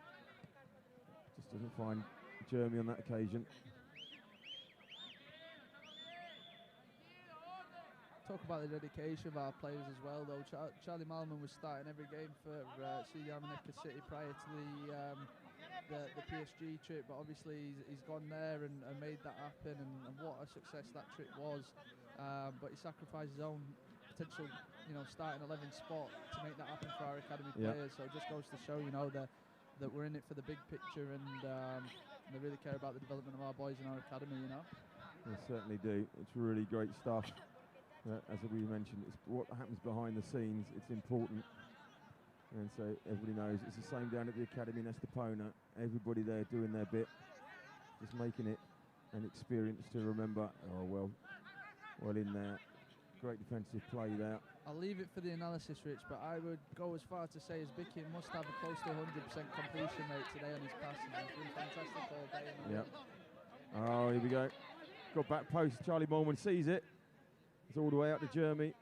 just doesn't find Jeremy on that occasion. Talk about the dedication of our players as well, though. Charlie Malman was starting every game for Almunecar City prior to the PSG trip, but obviously he's gone there and made that happen, and what a success that trip was. But he sacrificed his own potential, you know, starting 11 spot to make that happen for our academy players. So it just goes to show, you know, that we're in it for the big picture, and they really care about the development of our boys in our academy, you know. They certainly do. It's really great stuff. As we mentioned, it's what happens behind the scenes. It's important. And so everybody knows it's the same down at the Academy in Estepona. Everybody there doing their bit, just making it an experience to remember. Oh, well in there. Great defensive play there. I'll leave it for the analysis, Rich, but I would go as far to say as Bikin must have a close to 100% completion rate today on his passes. He's been fantastic all day. Yep. Oh, here we go. Got back post. Charlie Mormon sees it. It's all the way out to Jeremy.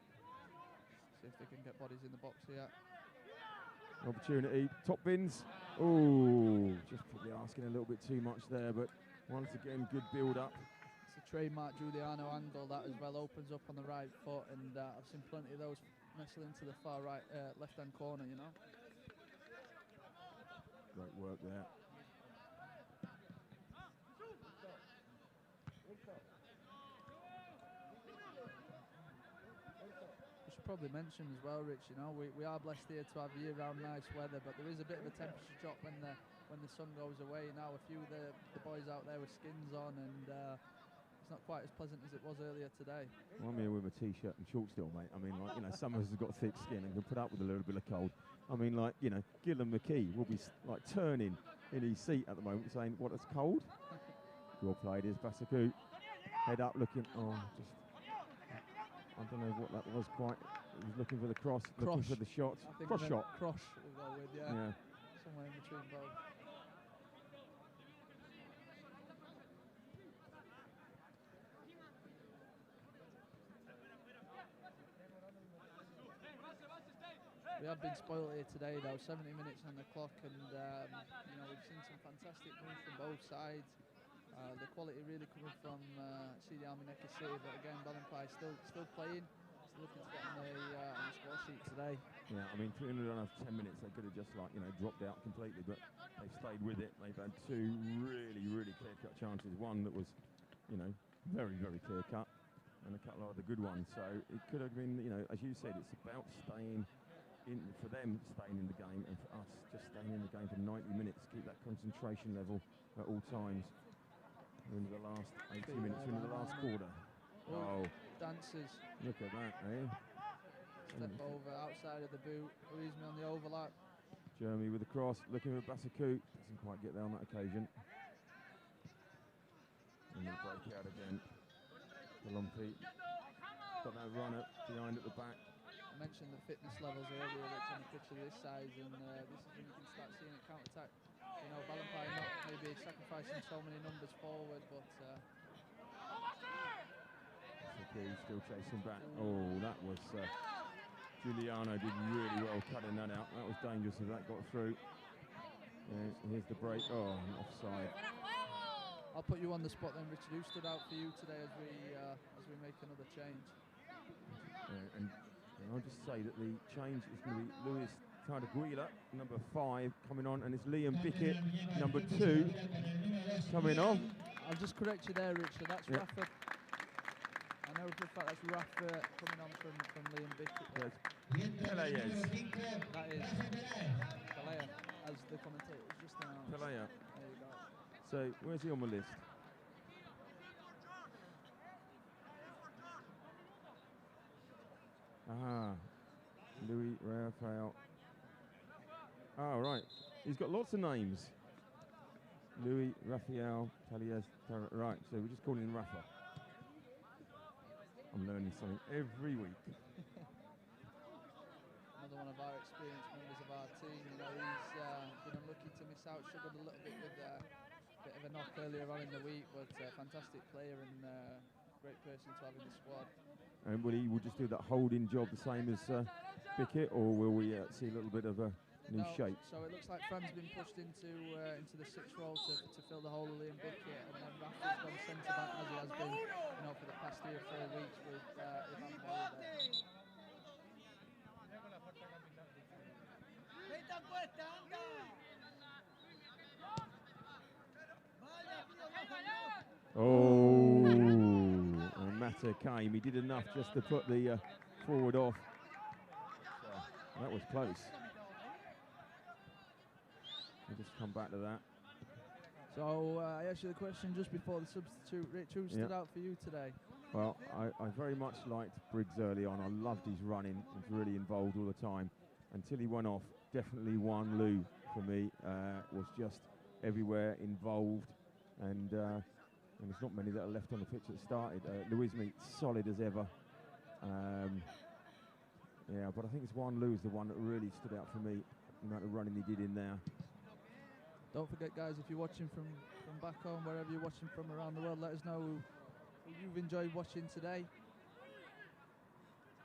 See if they can get bodies in the box here. Opportunity. Top bins. Oh, just probably asking a little bit too much there, but once again, good build-up. It's a trademark Giuliano angle that as well opens up on the right foot, and I've seen plenty of those nestle into the far right, left-hand corner, you know. Great work there. We should probably mention as well, Rich, you know, we are blessed here to have year-round nice weather, but there is a bit of a temperature drop when the sun goes away. Now a few of the boys out there with skins on, and it's not quite as pleasant as it was earlier today. Well, I'm here with a t-shirt and shorts still, mate. I mean, like, you know, some of us have got thick skin and can put up with a little bit of cold. I mean, like, you know, Gillan McKee will be like turning in his seat at the moment saying, what, it's cold? Well played, here's Basaku. Head up looking, oh, just, I don't know what that was quite. He was looking for the cross, looking for the shot. Cross shot. Cross we'll go with, yeah. Somewhere in between both. We have been spoiled here today, though. 70 minutes on the clock, and you know, we've seen some fantastic moves from both sides. The quality really coming from the Almunecar City, but again, Balompié still playing, still looking to get on the score sheet today. Yeah, I mean, 310 minutes, they could have just like, you know, dropped out completely, but they've stayed with it. They've had two really clear-cut chances. One that was, you know, very clear-cut, and a couple of other good ones. So it could have been, you know, as you said, it's about staying in, for them staying in the game, and for us just staying in the game for 90 minutes, keep that concentration level at all times. We're into the last 80 minutes, we're into the last quarter. Oh, dancers. Look at that, eh? Step over, outside of the boot, Louise on the overlap. Jeremy with the cross, looking for Basaku, doesn't quite get there on that occasion. And the break out again. Balompié got that runner behind at the back. I mentioned the fitness levels earlier, Rich, on the pitch of this size, and this is when you can start seeing a counter-attack. You know, Balompié not maybe sacrificing so many numbers forward, but still chasing back. Oh, that was Giuliano did really well cutting that out. That was dangerous if that got through. Yeah, here's the break. Oh, offside. I'll put you on the spot then, Richard. Who stood out for you today as we make another change? And I'll just say that the change is going to be Luis Tardaguila, number 5, coming on, and it's Liam Bickett, number 2, coming on. I'll just correct you there, Richard. That's Rafa. I know for a fact that's Rafa coming on from Liam Bickett. Yes. Pelaez. That is Pelea, as the commentator just announced. Pelea. There you go. So, where's he on the list? Ah, Louis Rafael. Oh, right. He's got lots of names. Louis Rafael Pelias. Right, so we're just calling him Rafa. I'm learning something every week. Another one of our experienced members of our team. You know, he's been unlucky to miss out. Struggled a little bit with a bit of a knock earlier on in the week, but fantastic player and great person to have in the squad. And will he just do that holding job the same as Bickett, or will we see a little bit of a new shape? So it looks like Fran's been pushed into the 6th role to fill the hole of Liam Bickett, and then Rafa's gone centre back as he has been, you know, for the past 3 or 4 weeks with Ivan Moore there. Oh, and Mata came. He did enough just to put the forward off. So that was close. We'll just come back to that. So I asked you the question just before the substitute. Rich, who stood out for you today? Well, I very much liked Briggs early on. I loved his running. He was really involved all the time. Until he went off, definitely Wan Lu for me was just everywhere involved. And there's not many that are left on the pitch that started. Louis Meat, solid as ever. Yeah, but I think it's Wan Lu is the one that really stood out for me. The amount of running he did in there. Don't forget, guys, if you're watching from from back home, wherever you're watching from around the world. Let us know who you've enjoyed watching today.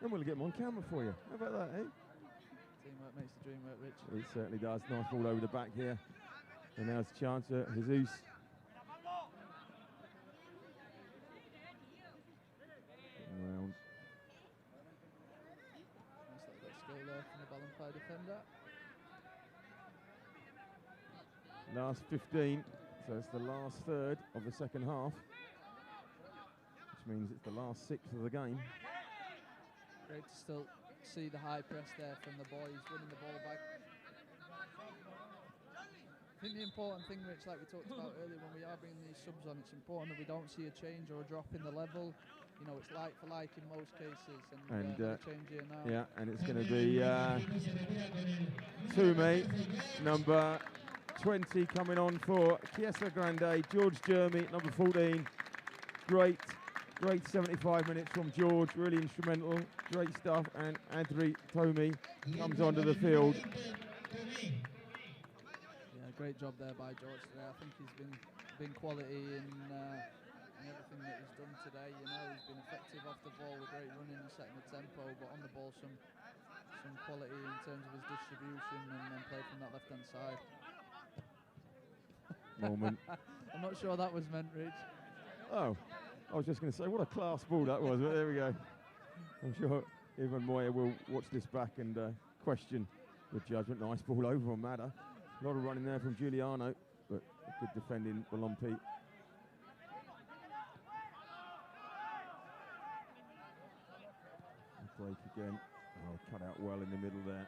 Then we'll get them on camera for you. How about that, eh? Teamwork makes the dream work, Rich. It certainly does. Nice ball over the back here. And now's the chance at Jesus. Around. Nice little bit of skill there from the Balompié defender. Last 15, so it's the last third of the second half, which means it's the last 6 of the game. Great to still see the high press there from the boys, winning the ball back. I think the important thing, Rich, like we talked about earlier, when we are bringing these subs on, it's important that we don't see a change or a drop in the level. You know, it's like for like in most cases, and change here now. Yeah, and it's going to be Toomey, number 20, coming on for Chiesa Grande. George Jeremy, number 14. Great 75 minutes from George, really instrumental, great stuff. And Adri Toomey comes onto the field. Yeah, great job there by George today. I think he's been quality in everything that he's done today. You know, he's been effective off the ball with great running and setting the tempo, but on the ball some quality in terms of his distribution and then play from that left-hand side. Moment. I'm not sure that was meant, Rich. Oh, I was just going to say, what a class ball that was, but there we go. I'm sure Ivan Moya will watch this back and question the judgment. Nice ball over on Madder. A lot of running there from Giuliano, but good defending Balompié. Break again. Oh, cut out well in the middle there.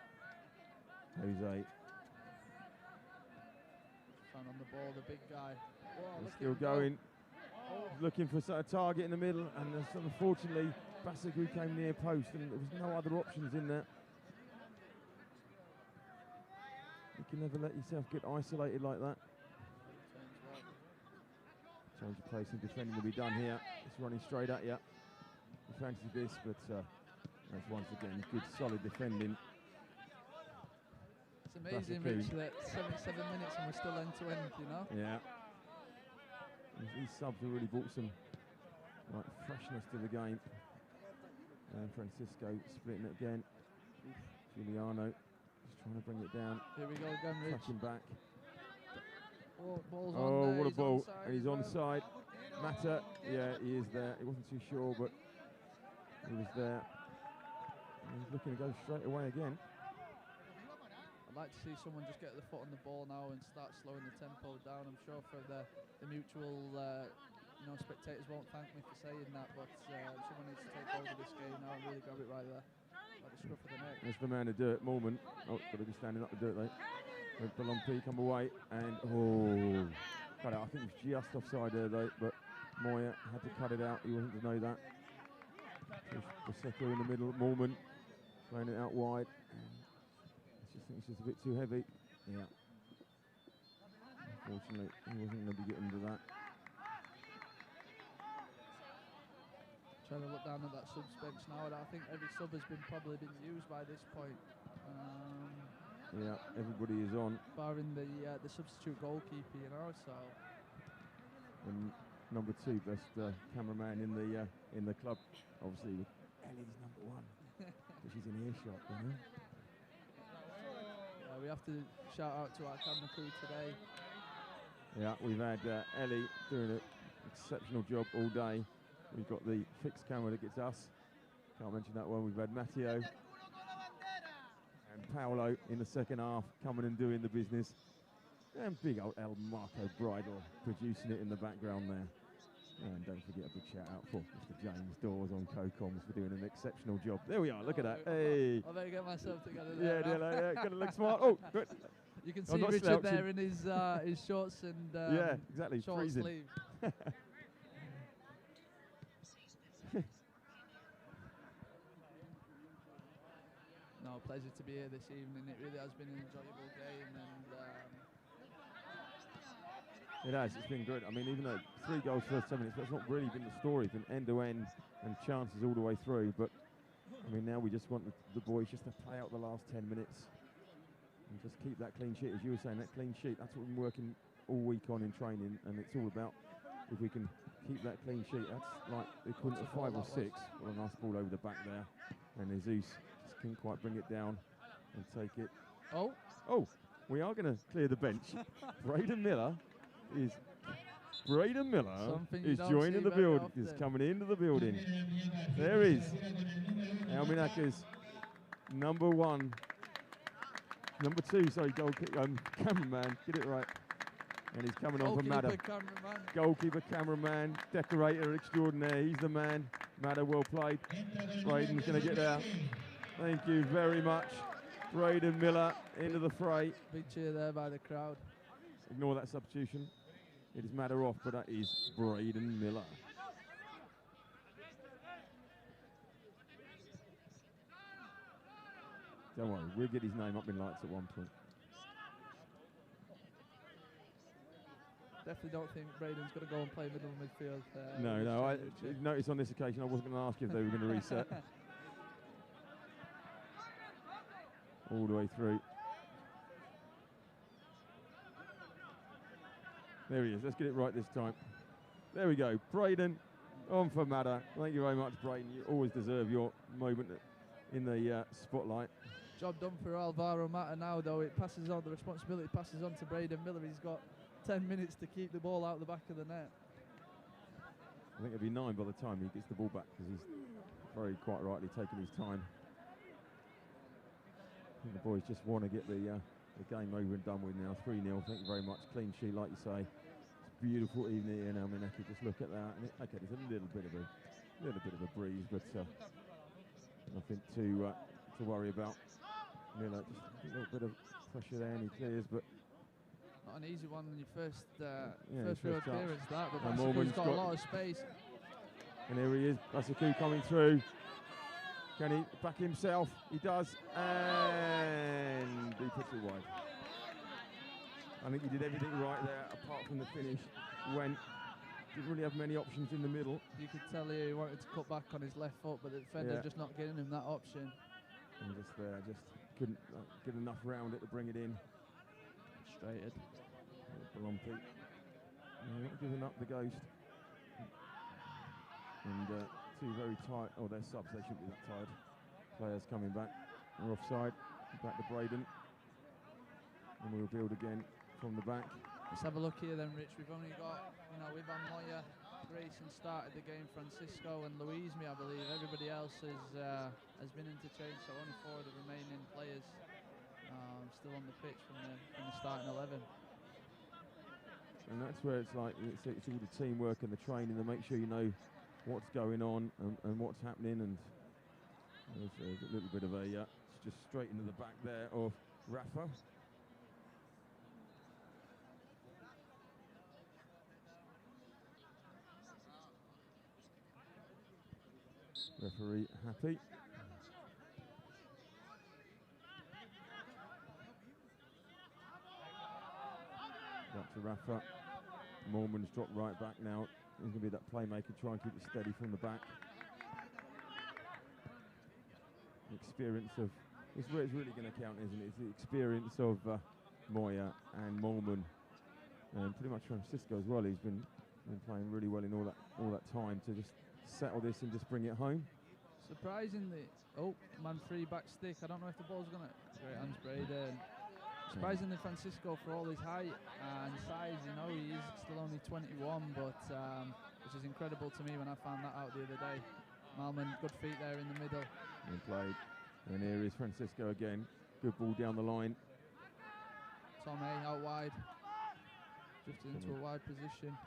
Jose. On the ball, the big guy. Whoa, Still going. Looking for a target in the middle, and unfortunately, Basagu came near post, and there was no other options in there. You can never let yourself get isolated like that. Change of place and defending will be done here. It's running straight at you. You fancy this, but that's once again good, solid defending. It's amazing, Rich, that 77 minutes and we're still end-to-end, you know? Yeah. These subs have really brought some freshness to the game. And Francisco splitting it again. Giuliano just trying to bring it down. Here we go again, Rich. Touching back. Ball's oh, on, what a ball. onside And he's onside. Mata, yeah, he is there. He wasn't too sure, but he was there. And he's looking to go straight away again. I'd like to see someone just get the foot on the ball now and start slowing the tempo down. I'm sure for the mutual, spectators won't thank me for saying that, but someone needs to take over this game now and really grab it right there. By the scruff of the neck. That's the man to do it, Mormon. Oh, got to be standing up to do it, though. Let Balompié come away, and cut out. I think it was just offside there, though, but Moya had to cut it out. He wasn't to know that. Prosecco in the middle, Mormon playing it out wide. I just think it's just a bit too heavy. Yeah. Unfortunately, he wasn't going to be getting to that. Trying to look down at that subs bench now, and I think every sub has probably been used by this point. Yeah, everybody is on. Barring the substitute goalkeeper, you know. So. And number 2 best cameraman in the club, obviously. Ellie's number 1, but she's in earshot, you know. We have to shout out to our camera crew today. Yeah, we've had Ellie doing an exceptional job all day. We've got the fixed camera that gets us. Can't mention that one. We've had Matteo and Paolo in the second half coming and doing the business. And big old El Marco Bridle producing it in the background there. And don't forget a big shout out for Mr. James Dawes on co-coms for doing an exceptional job. There we are, look at that. Hey. I better get myself together there. Yeah, gonna look smart. Oh, good. You can see Richard slouching there in his shorts and yeah, exactly. short Freezing. sleeve. No, pleasure to be here this evening. It really has been an enjoyable game, and it has. It's been good. I mean, even though 3 goals first 7 minutes, that's not really been the story. It's been end to end and chances all the way through. But I mean, now we just want the boys just to play out the last 10 minutes and just keep that clean sheet, as you were saying. That clean sheet. That's what we've been working all week on in training, and it's all about if we can keep that clean sheet. That's like the equivalent of 5 or 6. Well, a nice ball over the back there, and Jesus just couldn't quite bring it down and take it. Oh, we are going to clear the bench. Braden Miller is joining the building. He's coming into the building. There is Almunecar's number 2, sorry, cameraman, get it right. And he's coming on for Madder. Goalkeeper, cameraman, decorator extraordinaire. He's the man. Madder, well played. Braden's going to get there. Thank you very much. Braden Miller into the fray. Big cheer there by the crowd. Ignore that substitution. It is Madder off, but that is Braden Miller. Don't worry, we'll get his name up in lights at one point. Definitely don't think Braden's going to go and play middle midfield. No, I noticed on this occasion I wasn't going to ask you if they were going to reset. All the way through. There he is. Let's get it right this time. There we go. Braden on for Madder. Thank you very much, Braden. You always deserve your moment in the spotlight. Job done for Alvaro Mata now, though. It passes on. The responsibility passes on to Braden Miller. He's got 10 minutes to keep the ball out the back of the net. I think it'll be 9 by the time he gets the ball back, because he's very quite rightly taking his time. I think the boys just want to get the game over and done with now. 3-0, thank you very much. Clean sheet, like you say. It's a beautiful evening here now, Almunecar. Just look at that. And okay, there's a little bit of a breeze, but nothing to worry about. Miller, just a little bit of pressure there, and he clears, but not an easy one in your first real appearance, that, but and Basaku's got a lot of space. And here he is, Basaku coming through. Can he back himself? He does, and he puts it wide. I think he did everything right there, apart from the finish. Didn't really have many options in the middle. You could tell he wanted to cut back on his left foot, but the defender just not getting him that option. And just couldn't get enough round it to bring it in. Straighted. Balompié. Not giving up the ghost. And 2 very tight. Oh, they're subs. They shouldn't be that tired. Players coming back. We're offside. Back to Braden. And we'll build again from the back. Let's have a look here then, Rich. We've only got, with Moya, Grayson started the game, Francisco and Louise-me, I believe. Everybody else has been interchanged, so only 4 of the remaining players still on the pitch from the starting 11. And that's where it's like, it's all the teamwork and the training to make sure you know what's going on and what's happening. And there's a little bit of just straight into the back there of Rafa. Referee happy. Back to Rafa. Mormon's dropped right back now. He's going to be that playmaker, try and keep it steady from the back. The experience of, it's where it's really going to count, isn't it? It's the experience of Moya and Mormon, and pretty much Francisco as well. He's been playing really well in all that time to just settle this and just bring it home. Surprisingly, man free back stick. I don't know if the ball's gonna. Great hands, Braden. Surprisingly, Francisco, for all his height and size, he is still only 21, but which is incredible to me when I found that out the other day. Almun, good feet there in the middle. And played. And here is Francisco again. Good ball down the line. Tommy out wide. Drifted into a wide position.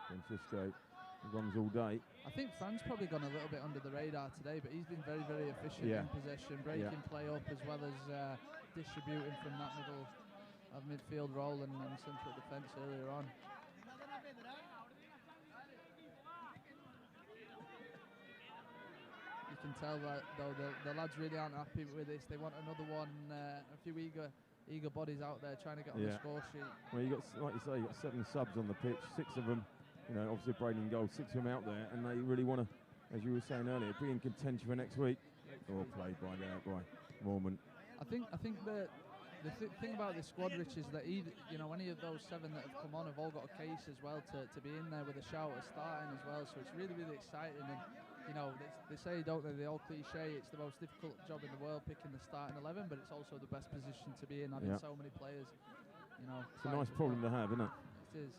Francisco runs all day. I think Fran's probably gone a little bit under the radar today, but he's been very, very efficient in possession, breaking play up as well as distributing from that middle of midfield role and central defence earlier on. You can tell that though the lads really aren't happy with this. They want another one. A few eager bodies out there trying to get on the score sheet. Well, you got, like you say, you got 7 subs on the pitch, 6 of them. Obviously Braden in goal, 6 of them out there, and they really want to, as you were saying earlier, be in contention for next week. All played by Mormon. I think that The thing about this squad, Rich, is that any of those 7 that have come on have all got a case as well to be in there with a shouter starting as well. So it's really, really exciting. And they say, don't they, the old cliche, it's the most difficult job in the world picking the starting 11, but it's also the best position to be in, having so many players. It's a nice problem to have, isn't it? It is.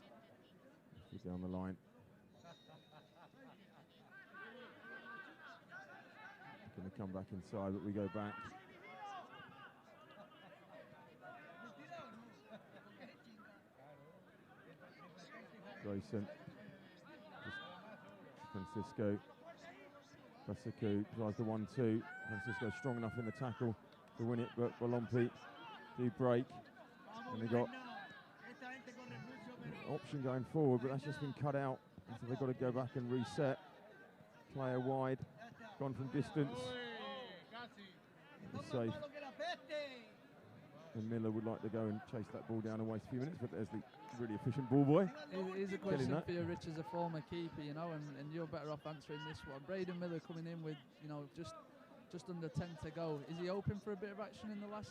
Get down the line. Going to come back inside, but we go back. Grayson. Francisco. Francisco tries the 1-2. Francisco strong enough in the tackle to win it, but Balompié do break. And they got an option going forward, but that's just been cut out. So they've got to go back and reset. Player wide, gone from distance. It's safe. And Miller would like to go and chase that ball down and waste a few minutes, but there's the really efficient ball boy. It is a question for you, Rich, as a former keeper, and you're better off answering this one. Braden Miller coming in with, just under 10 to go. Is he hoping for a bit of action in the last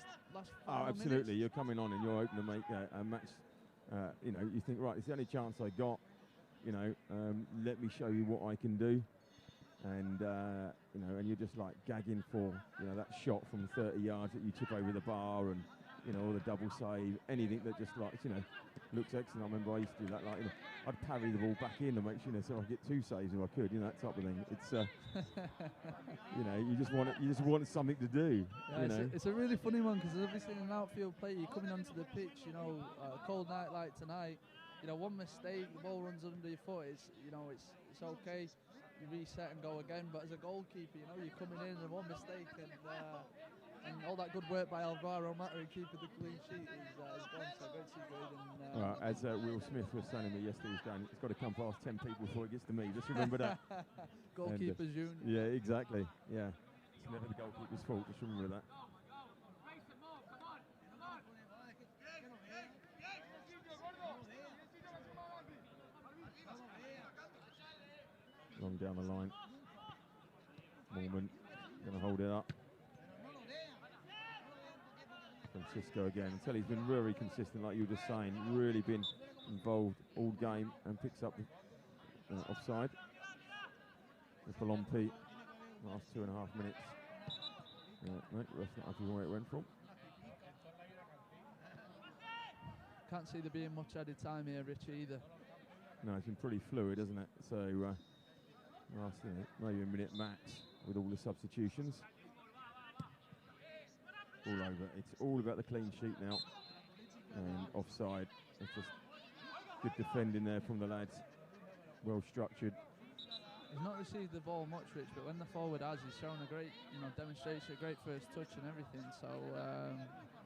Oh, absolutely. Minutes? You're coming on and you're hoping to make a match. You think, right, it's the only chance I got. Let me show you what I can do. And, and you're just like gagging for, that shot from 30 yards that you took over the bar and, or the double save, anything that just looks excellent. I remember I used to do that, I'd parry the ball back in to make sure, so I could get 2 saves if I could, that type of thing. It's, you just want something to do. Yeah, it's a really funny one because obviously in an outfield play, you're coming onto the pitch, a cold night like tonight, one mistake, the ball runs under your foot, it's okay. You reset and go again, but as a goalkeeper, you're coming in and one mistake and all that good work by Alvaro Mata in keeping the clean sheet is gone. So great to see Braden. As Will Smith was telling me yesterday, it's got to come past 10 people before it gets to me. Just remember that. Goalkeeper's union. Yeah, exactly. Yeah, it's never the goalkeeper's fault. Just remember that. Long down the line. Mormon going to hold it up. Francisco again. Until he's been very consistent, like you were just saying. Really been involved all game and picks up the offside. With Balompié, last 2.5 minutes. No, that's not actually where it went from. Can't see there being much added time here, Rich, either. No, it's been pretty fluid, hasn't it? So, last maybe a minute max with all the substitutions. All over. It's all about the clean sheet now. And offside. It's just good defending there from the lads. Well structured. He's not received the ball much, Rich, but when the forward has, he's shown a great, demonstration, a great first touch and everything. So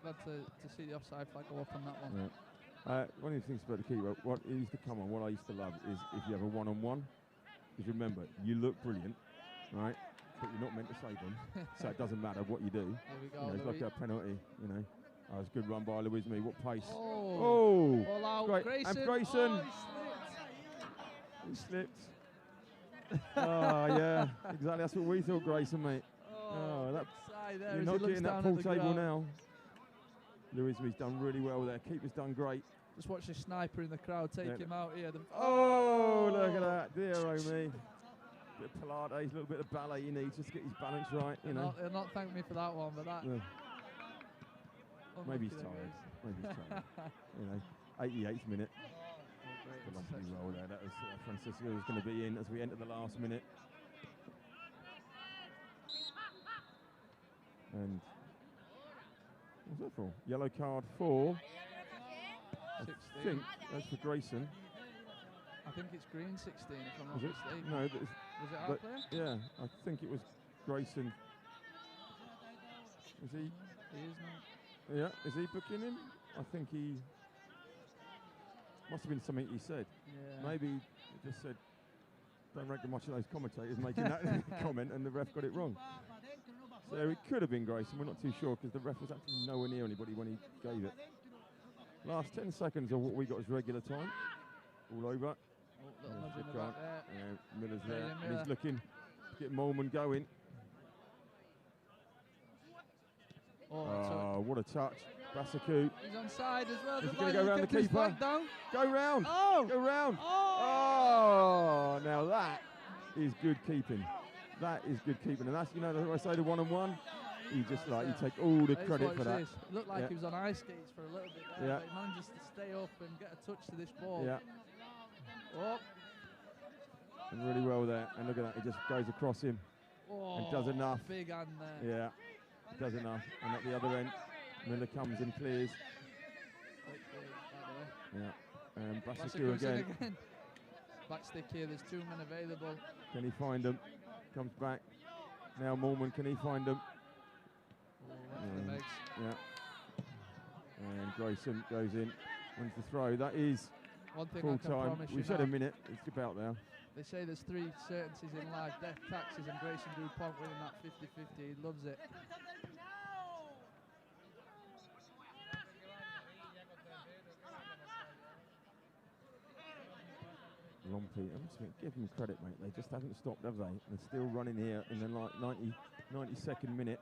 glad to see the offside flag go up on that one. Yeah. One of the things about the keeper, what used to come on, what I used to love is if you have a one-on-one. Because remember, you look brilliant, right? But you're not meant to save them, so it doesn't matter what you do. Here we go, it's like a penalty, Oh, it's a good run by Luismi. What pace? Oh! All out. Great. Grayson. And Grayson. Oh, he slipped. Oh, yeah. Exactly. That's what we thought, Grayson, mate. You're not getting that pool table now. Luismi's done really well there. Keeper's done great. Just watch the sniper in the crowd take him out here. Look at that. Dear oh me. Bit of Pilates, a little bit of ballet he needs just to get his balance right, He'll not thank me for that one, but that... No. Maybe he's tired. 88th minute. The lucky roll there. That was Francisco was going to be in as we enter the last minute. And what's that for? Yellow card for... 16. I think that's for Grayson. I think it's green 16 if I'm not mistaken. No, was it our player? Yeah, I think it was Grayson. Is he? He is now. Yeah, is he booking him? I think he must have been something he said. Yeah. Maybe he just said, don't reckon much of those commentators making that comment, and the ref got it wrong. So it could have been Grayson. We're not too sure because the ref was actually nowhere near anybody when he gave it. Last 10 seconds of what we got as regular time. All over. Miller's there. And he's looking to get Molman going. Oh, what a touch. Brassicu. He's on side as well. Is he going to go round the Kept his keeper? flag down. Go round. Oh! Go round. Oh! Oh! Now that is good keeping. That is good keeping. And that's, you know, what I say, the one-on-one. You just like, you take all the credit for that. It looked like he was on ice skates for a little bit there, but he manages to stay up and get a touch to this ball. Yeah. Oh. And really well there. And look at that, he just goes across him and does enough. Big hand there. Yeah, does enough. And at the other end, Miller comes and clears. Yeah, and Brassicu again. Back stick here, there's 2 men available. Can he find them? Comes back. Now Mormon, can he find them? Yeah. And Grayson goes in, wins the throw. That is full time. We've said a minute, it's about there. They say there's 3 certainties in life: death, taxes, and Grayson DuPont winning that 50-50. He loves it. Lumpy, I must give them credit, mate. They just haven't stopped, have they? They're still running here in the 92nd minute.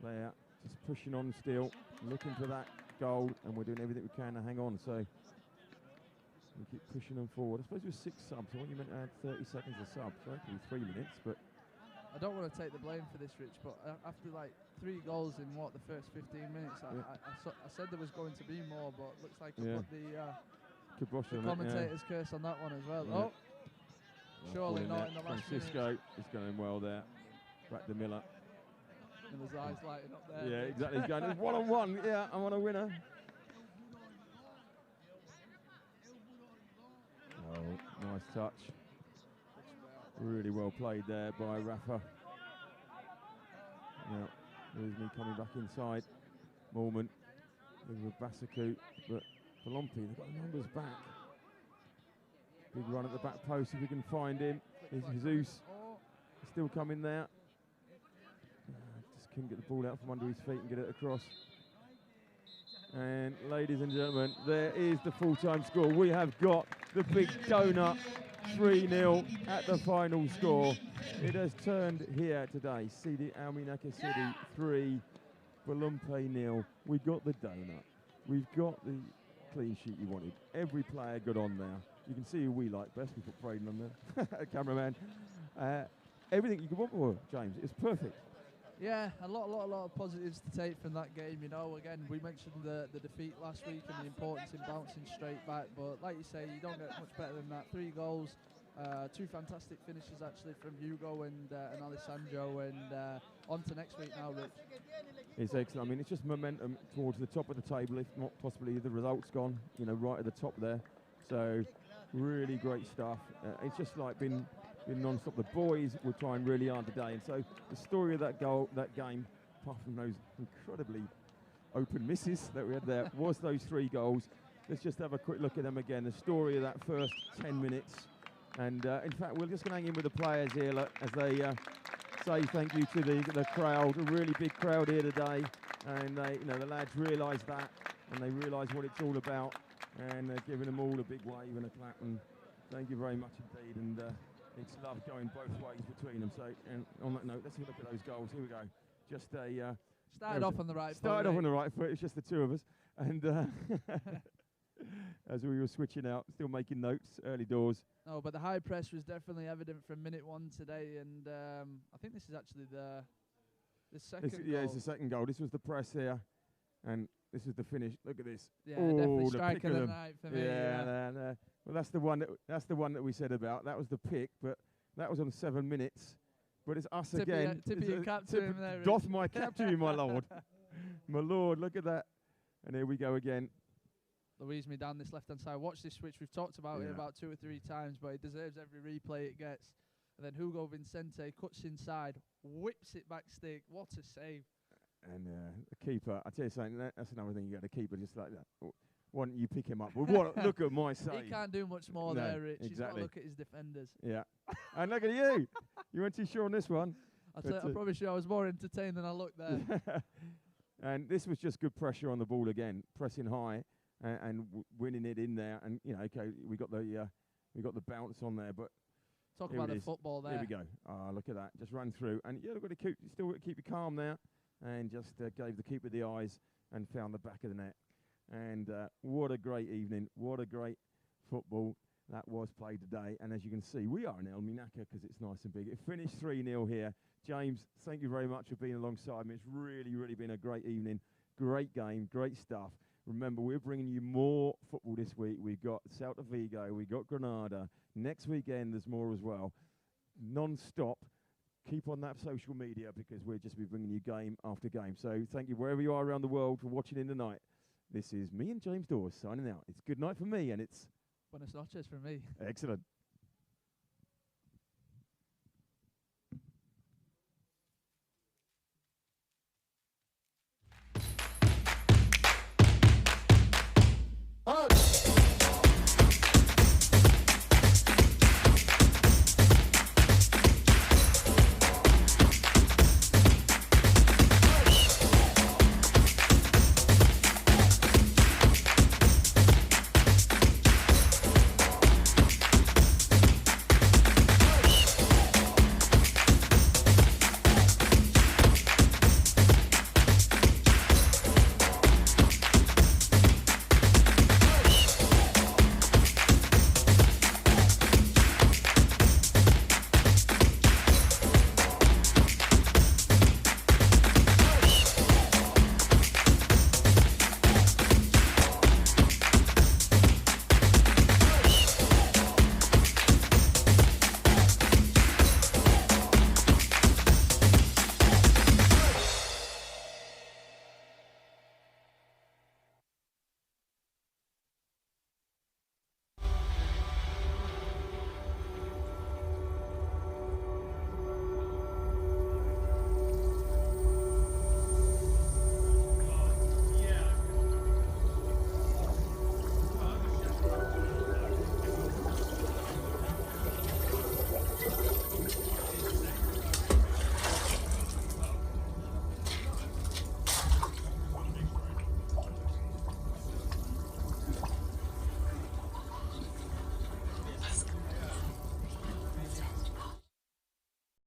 They are just pushing on still, looking for that goal, and we're doing everything we can to hang on. So we keep pushing them forward. I suppose it was 6 subs. I want you meant to add 30 seconds a sub, so it could be 3 minutes. But I don't want to take the blame for this, Rich, but after like 3 goals in the first 15 minutes, I said there was going to be more, but looks like we put the commentator's curse on that one as well. Yeah. Oh, surely not in the last Francisco is going well there. Back to Miller. And his eyes lighting up there. Yeah, exactly. He's going one-on-one. Yeah, I want a winner. Oh, nice touch. Really well played there by Rafa. Now, there's me coming back inside. Mormon with Brassicu, but Balompié, they've got the numbers back. Big run at the back post if we can find him. There's Jesus. He's still coming there. Just couldn't get the ball out from under his feet and get it across. And ladies and gentlemen, there is the full-time score. We have got the big donut, 3-0 at the final score. It has turned here today. CD Almunecar City 3, Balompié 0. We got the donut. We've got the clean sheet you wanted. Every player got on there. You can see who we like best. We put Braden on there, cameraman. Everything you could want for, James. It's perfect. Yeah, a lot of positives to take from that game. You know, again, we mentioned the defeat last week and the importance in bouncing straight back. But like you say, you don't get much better than that. 3 goals, 2 fantastic finishes actually from Hugo and Alessandro. And on to next week now, Rich. It's excellent. I mean, it's just momentum towards the top of the table, if not possibly the results gone, you know, right at the top there. So really great stuff. It's just like been non-stop. The boys were trying really hard today, and so the story of that game, apart from those incredibly open misses that we had there, was those 3 goals. Let's just have a quick look at them again. The story of that first 10 minutes, and in fact, we're just going to hang in with the players here as they say thank you to the crowd. A really big crowd here today, and the lads realise that, and they realise what it's all about, and they're giving them all a big wave and a clap, and thank you very much indeed. And it's love going both ways between them. So, and on that note, let's have a look at those goals. Here we go. Just started off on the right foot. Started off on the right foot. It's just the 2 of us, and as we were switching out, still making notes, early doors. No, but the high press was definitely evident from minute 1 today, and I think this is actually the second goal. Yeah, it's the second goal. This was the press here, and this is the finish. Look at this. Yeah, definitely striker of the night for me. Yeah. Well, that's the one that we said about. That was the pick, but that was on 7 minutes. But it's us again. Tippy your cap to him there. Doff my cap to you, my lord. My lord, look at that. And here we go again. Louise me down this left-hand side. Watch this switch. We've talked about it about 2 or 3 times, but it deserves every replay it gets. And then Hugo Vincente cuts inside, whips it back stick. What a save. And the keeper, I tell you something, that's another thing you got. The keeper just like that. Why don't you pick him up? Well, look at my save. He can't do much more there, Rich. Exactly. He's got to look at his defenders. Yeah. And look at you. You weren't too sure on this one. I promise you I was more entertained than I looked there. And this was just good pressure on the ball again, pressing high and winning it in there. And, you know, okay, we got the bounce on there, but talk about the football there. Here we go. Look at that. Just run through. And, yeah, we've got to still keep you calm there. And just gave the keeper the eyes. and found the back of the net. And what a great evening. What a great football that was played today. And as you can see, we are in Almunecar because it's nice and big. It finished 3-0 here. James, thank you very much for being alongside me. It's really, really been a great evening. Great game, great stuff. Remember, we're bringing you more football this week. We've got Celta Vigo, we've got Granada. Next weekend, there's more as well. Non-stop. Keep on that social media because we'll just be bringing you game after game. So thank you wherever you are around the world for watching in tonight. This is me and James Dawes signing out. It's good night for me, and it's Buenas noches for me. excellent.